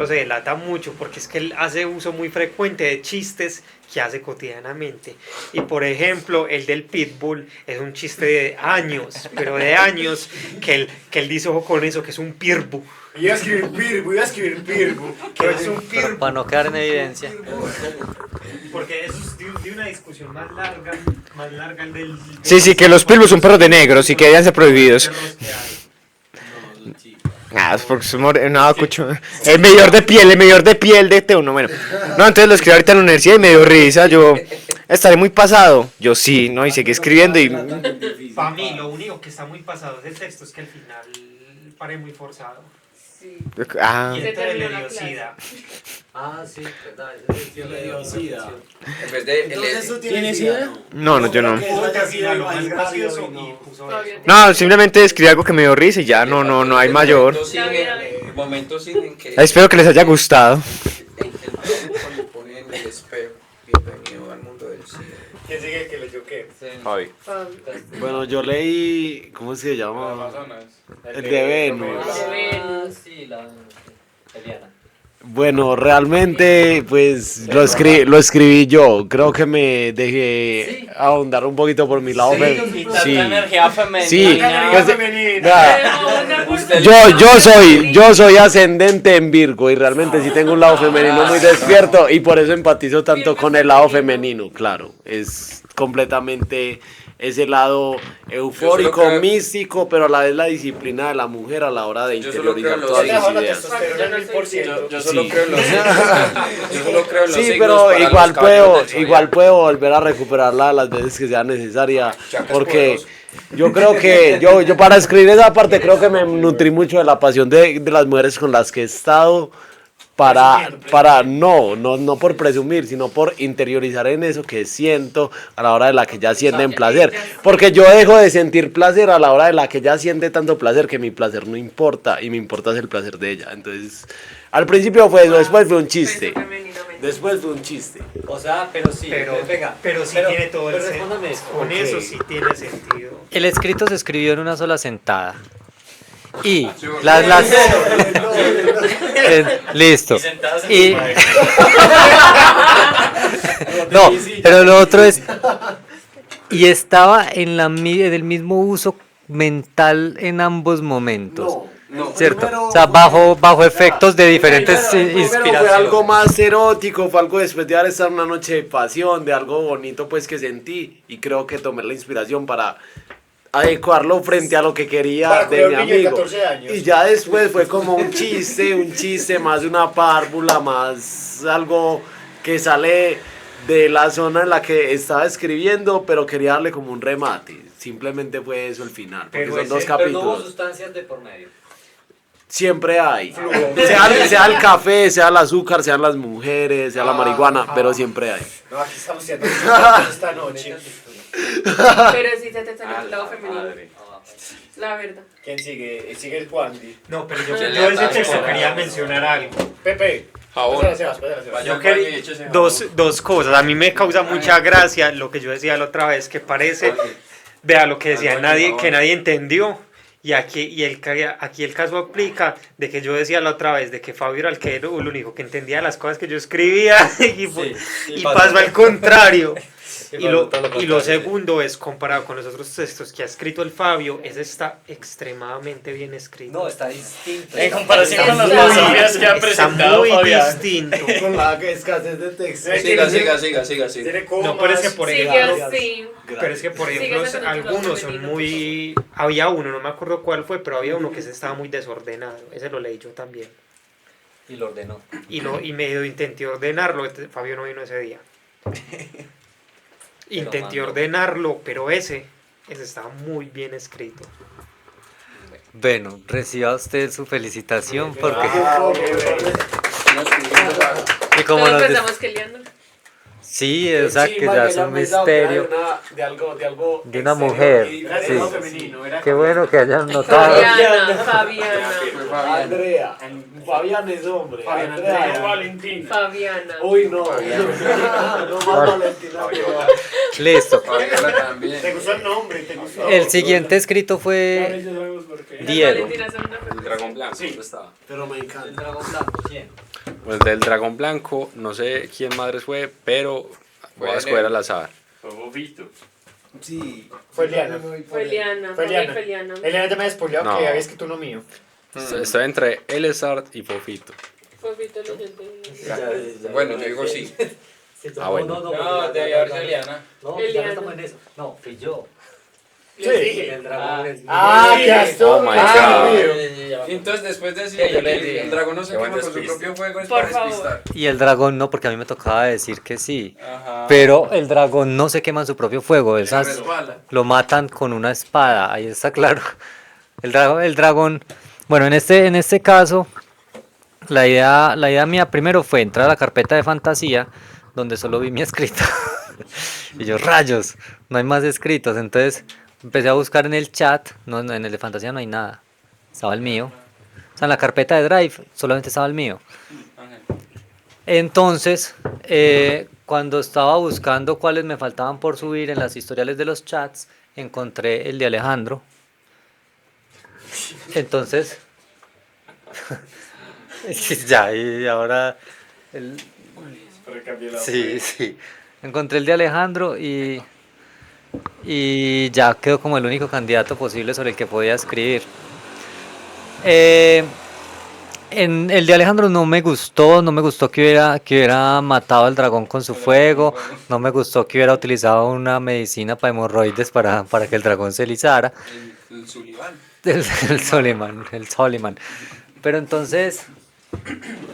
se delata mucho porque es que él hace uso muy frecuente de chistes que hace cotidianamente. Y por ejemplo, el del pitbull es un chiste de años, pero de años, que él dice, ojo con eso, que es un pirbu. Iba a escribir pirbu. Que es un pirbu. Para no quedar en evidencia. Porque eso es de una discusión más larga el del... Sí, que los pilbos son perros de negros y que deben ser prohibidos. Es porque somos el medidor de piel de T1, bueno. No, entonces lo escribí ahorita en la universidad y me dio risa. Yo estaré muy pasado. Yo sí, ¿no? Y seguí escribiendo y. Para mí, lo único que está muy pasado de ese texto es que al final paré muy forzado. Sí. Y entonces le dio sida. Sí, verdad. Le dio sida. En vez de. Entonces tú tienes sida. No, yo no. Lo más gracioso y puso No, simplemente escribí algo que me dio risa y ya no hay mayor. Momentos en que. Espero que les haya gustado. Cuando ponen el espejo. Bienvenido al mundo del cine. ¿Quién sigue que leyó qué? Javi. Bueno, yo leí. ¿Cómo se llama? El de Venus. Sí, la Eliana. Bueno, realmente, pues lo escribí yo. Creo que me dejé ahondar un poquito por mi lado. Sí, energía femenina. sí. Yo soy ascendente en Virgo y realmente sí tengo un lado femenino muy despierto y por eso empatizo tanto con el lado femenino. Claro, es completamente ese lado eufórico, místico, pero a la vez la disciplina de la mujer a la hora de interiorizar todas sus ideas. Yo solo creo en los signos. Sí, pero igual puedo volver a recuperarla las veces que sea necesaria, porque yo creo que yo para escribir esa parte creo que me nutrí mucho de la pasión de las mujeres con las que he estado. No por presumir, sino por interiorizar en eso que siento a la hora de la que ya sienten placer. Porque yo dejo de sentir placer a la hora de la que ya siente tanto placer que mi placer no importa y me importa es el placer de ella. Entonces, al principio fue eso, después fue un chiste. O sea, pero sí. Pero sí tiene todo el sentido. Con eso sí tiene sentido. El escrito se escribió en una sola sentada. Y listo. Y no, pero lo otro es y estaba en el mismo uso mental en ambos momentos. ¿Cierto? O sea, bajo efectos de diferentes inspiraciones. Fue algo más erótico, fue algo después de haber estado una noche de pasión, de algo bonito pues que sentí y creo que tomé la inspiración para adecuarlo frente a lo que quería de mi amigo. Y ya después fue como un chiste, más de una párvula, más algo que sale de la zona en la que estaba escribiendo, pero quería darle como un remate. Simplemente fue eso el final, porque son dos capítulos. Pero no hubo sustancias de por medio. Siempre hay. Sea el café, sea el azúcar, sean las mujeres, sea la marihuana, pero siempre hay. No, aquí estamos haciendo esta noche. Pero sí se te salió el lado femenino. La verdad. ¿Quién sigue? Sigue el Juandi. No, pero yo ese texto quería mencionar algo. Pepe. Yo quería dos cosas. A mí me causa mucha gracia lo que yo decía la otra vez, que parece, vea lo que decía, que nadie entendió. Y aquí el caso aplica de que yo decía la otra vez de que Fabio era el único que entendía las cosas que yo escribía y pasó al contrario. Y lo segundo es, comparado con los otros textos que ha escrito el Fabio, ese está extremadamente bien escrito. No, está distinto. En comparación con las filosofías que ha presentado muy Fabián. distinto. Con la escasez de texto. Siga. No, pero es que por Sigue ejemplo, así. pero es que por ejemplo Sigue algunos son muy... Había uno, no me acuerdo cuál fue, pero había uno que se estaba muy desordenado. Ese lo leí yo también. Y lo ordenó. Y medio intenté ordenarlo, Fabio no vino ese día. Intenté ordenarlo, pero ese estaba muy bien escrito. Bueno, reciba usted su felicitación porque... Y como Todos nos pensamos que liando. Sí, exacto, que ya es un misterio de una mujer. Sí. Qué bueno que hayan notado. Fabiana. Andrea. Fabián es hombre. Andrea. Valentina. Fabiana. Uy, no. No más Valentina. Listo. ¿Te gustó el nombre? ¿Te gustó? El siguiente escrito fue Diego. El dragón blanco, Sí. ¿dónde estaba? Pero me encanta. El dragón blanco, ¿quién? Pues del dragón blanco, no sé quién madres fue, pero voy a escoger al azar. Fue Bobito. Sí. Fue Eliana. Fue Eliana. Fue Eliana. Eliana ya me había spoileado No. que había escrito uno mío. Estoy entre Elezard y Fofito. Fofito leyente. Bueno, yo digo sí. Ah, bueno. No, debe haber sido Eliana. No, Eliana. ya no estamos en eso. No, fui yo. Sí. El dragón es ¡qué astuto! Oh my God. Entonces, después de decir que el dragón no se quema con su propio fuego, es Por para favor. despistar. Y el dragón no, porque a mí me tocaba decir que sí. Ajá. Pero el dragón no se quema en su propio fuego. Esas resbala. lo matan con una espada. Ahí está claro. El dragón. Bueno, en este caso, la idea mía primero fue entrar a la carpeta de fantasía, donde solo vi mi escrito. Y yo, rayos, no hay más escritos. Entonces empecé a buscar en el chat. No, en el de fantasía no hay nada. Estaba el mío. O sea, en la carpeta de Drive solamente estaba el mío. Entonces, cuando estaba buscando cuáles me faltaban por subir en las historiales de los chats, encontré el de Alejandro. Entonces, ya, y ahora... Sí. Encontré el de Alejandro y ya quedó como el único candidato posible sobre el que podía escribir. En el de Alejandro no me gustó que hubiera matado al dragón con su fuego, no me gustó que hubiera utilizado una medicina para hemorroides para que el dragón se alisara. El Sullivan. El Soliman. Pero entonces...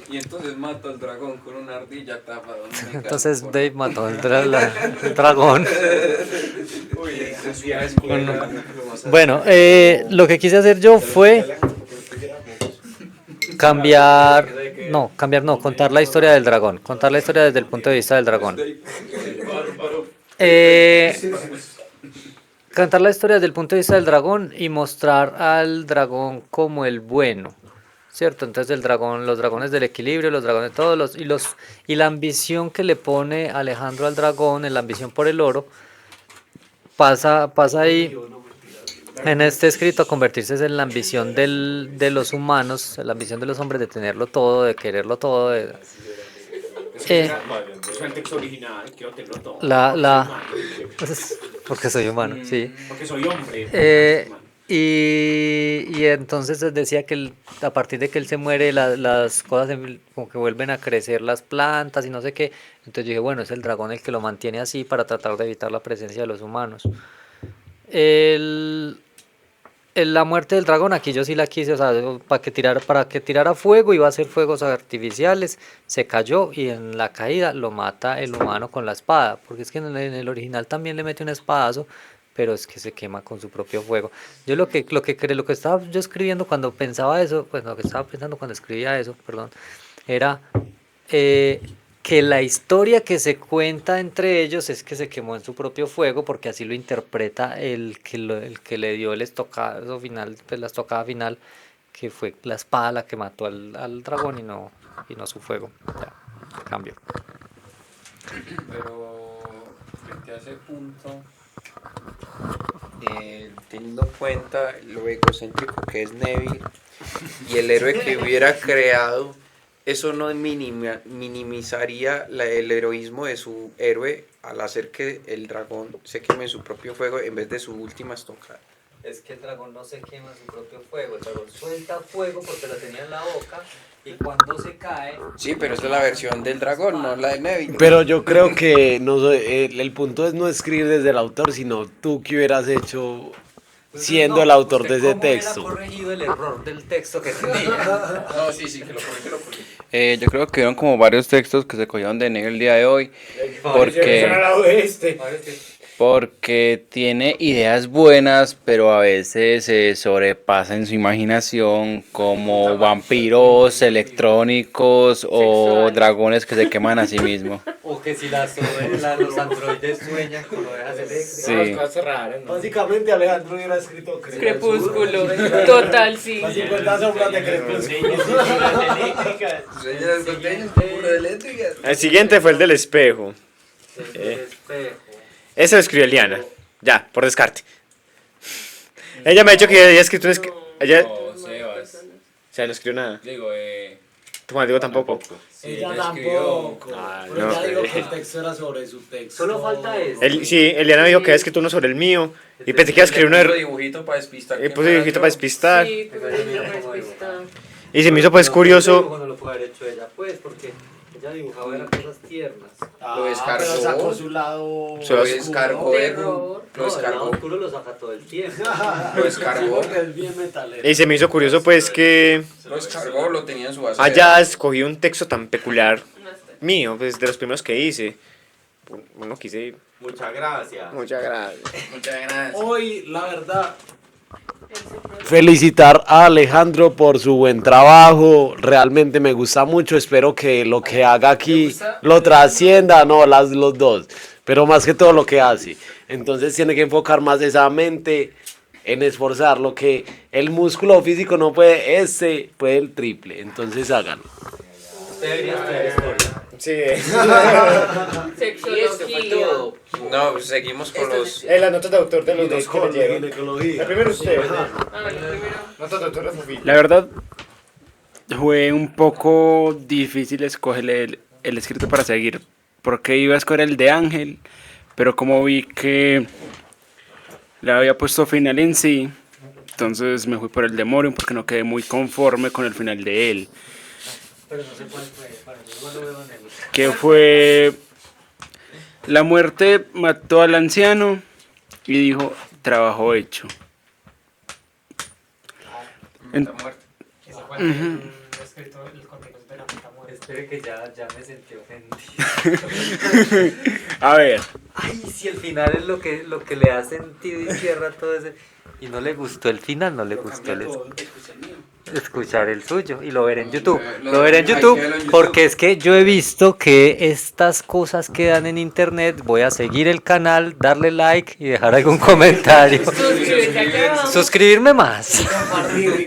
Y entonces mato al dragón con una ardilla tapada. Entonces Dave mató el dragón. Bueno, lo que quise hacer yo fue contar la historia del dragón, contar la historia desde el punto de vista del dragón. Contar la historia desde el punto de vista del dragón y mostrar al dragón como el bueno, ¿cierto? Entonces el dragón, los dragones del equilibrio, los dragones todos y la ambición que le pone Alejandro al dragón, la ambición por el oro, pasa ahí en este escrito a convertirse en la ambición de los humanos, la ambición de los hombres de tenerlo todo, de quererlo todo. Es el texto original, quiero tenerlo todo. Porque soy humano, sí. Porque soy hombre. Y entonces decía que a partir de que él se muere, las cosas como que vuelven a crecer las plantas y no sé qué. Entonces yo dije, bueno, es el dragón el que lo mantiene así para tratar de evitar la presencia de los humanos. La muerte del dragón, aquí yo sí la quise, o sea, para que tirara fuego, iba a hacer fuegos artificiales, se cayó y en la caída lo mata el humano con la espada, porque es que en el original también le mete un espadazo, pero es que se quema con su propio fuego. Yo lo que estaba yo escribiendo cuando pensaba eso, pues lo que estaba pensando cuando escribía eso, perdón, era que la historia que se cuenta entre ellos es que se quemó en su propio fuego, porque así lo interpreta el que le dio el estocado final, pues la estocada final, que fue la espada la que mató al dragón y no su fuego. Ya, cambio. Pero frente a ese punto, teniendo en cuenta lo egocéntrico que es Neville y el héroe que hubiera creado, eso no minimizaría el heroísmo de su héroe al hacer que el dragón se queme en su propio fuego en vez de su última estocada. Es que el dragón no se quema en su propio fuego, el dragón suelta fuego porque lo tenía en la boca y cuando se cae... Sí, pero esa es la versión del dragón, no la de Neville. Pero yo creo que no, el punto es no escribir desde el autor, sino tú que hubieras hecho siendo el autor de ese texto. ¿Cómo hubiera corregido el error del texto que tenía? No, sí, que lo corrigí. Yo creo que hubieron como varios textos que se cogieron de Neville el día de hoy, porque tiene ideas buenas, pero a veces se sobrepasa en su imaginación, como vampiros electrónicos o dragones que se queman a sí mismos. O que si los androides sueñan con ovejas eléctricas. Sí. Cosas raras, ¿no? Básicamente Alejandro hubiera escrito Crepúsculo. Total, sí. Las 50 sombras de Crepúsculo. El siguiente fue el del espejo. Ese lo escribió Eliana. Ya, por descarte. Ella me ha dicho que había escrito un ella... No, Sebas. O sea, no escribió nada. Digo, Tu marido tampoco. Ella tampoco. Pero no. ella dijo que el texto era sobre su texto. Solo falta eso. Sí, Eliana me dijo que había escrito uno sobre el mío. Y pensé que iba a escribir uno de... dibujito para despistar. Puse dibujito para despistar. Sí, pero yo me despistaba. Y se me hizo pues curioso. Cuando lo puede haber hecho ella, pues, porque ella dibujaba eran cosas tiernas. Lo descargó. Pero sacó su lado. Lo descargó. Terror. Lo No, el lado descargó. oscuro lo saca todo el tiempo. Lo descargó. Porque es bien metalero. Y se me hizo curioso pues que Lo descargó, lo tenía en su base. haya escogido un texto tan peculiar mío, pues de los primeros que hice. Bueno, quise... Muchas gracias. Muchas gracias. Muchas gracias. Hoy, la verdad, felicitar a Alejandro por su buen trabajo. Realmente me gusta mucho. Espero que lo que haga aquí lo trascienda. No, los dos. Pero más que todo lo que hace. Entonces tiene que enfocar más esa mente en esforzar. Lo que el músculo físico no puede, puede el triple. Entonces háganlo. Usted debería estudiar historia. Sí. Sexología. No, pues seguimos con los. Las notas de autor de los dos que leyeron. Ginecología. La primera usted. Notas de autor de Fufita. La verdad, fue un poco difícil escoger el escrito para seguir, porque iba a escoger el de Ángel, pero como vi que le había puesto final en sí, entonces me fui por el de Morion porque no quedé muy conforme con el final de él, Pero no sé cuál fue. Bueno, yo igual lo veo en el... que fue: la muerte mató al anciano y dijo, trabajo hecho. Ese fue el escrito, el contenido de la puta muerte. Espere que ya me sentí ofendido. A ver, Ay, si el final es lo que le da sentido y cierra todo ese... Y no le gustó el final, no le gustó escuchar el suyo. Y lo veré en YouTube. Lo veré en YouTube porque es que yo he visto que estas cosas quedan en internet. Voy a seguir el canal, darle like y dejar algún comentario. Suscríbete acá abajo. Suscribirme más.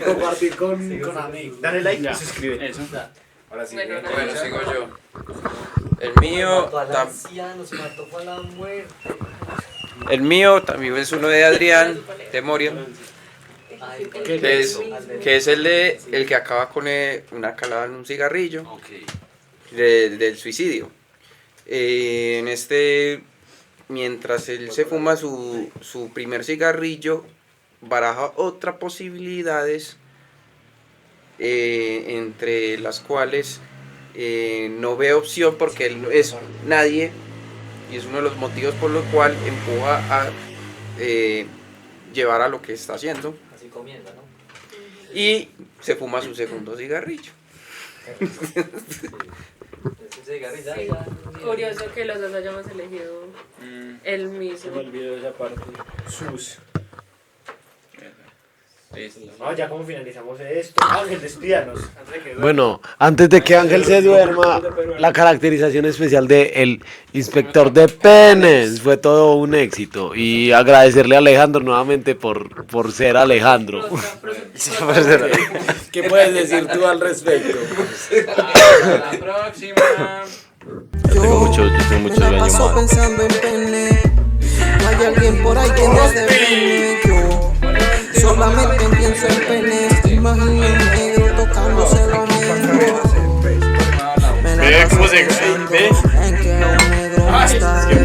Compartir con amigos. Dale like y suscríbete. eso. Ahora sí. Bueno, Bueno, sigo yo. El mío, Mató al anciano, se mató a la muerte. también es uno de Adrián, de Morion, Ay, que es el que acaba con una calada en un cigarrillo del suicidio. En mientras él se fuma su primer cigarrillo, baraja otras posibilidades, entre las cuales no ve opción porque él es nadie, y es uno de los motivos por los cuales empuja a llevar a lo que está haciendo, así comienza, ¿no? y se fuma su segundo cigarrillo. Curioso que los dos hayamos elegido el mismo. olvidó esa parte. No, ya como finalizamos esto. Ángel, despídanos. Antes de que duerma. Bueno, antes de que Ángel se duerma, la caracterización especial de el inspector de penes fue todo un éxito. Y agradecerle a Alejandro nuevamente por ser Alejandro. ¿Qué puedes decir tú al respecto? Hasta la próxima. Yo tengo mucho me la sueño, paso mano. pensando en pene. Hay alguien por ahí que me hace pene. Solamente pienso en penes, imagino un negro tocándose los miembros. Me la paso pensando en que un negro está.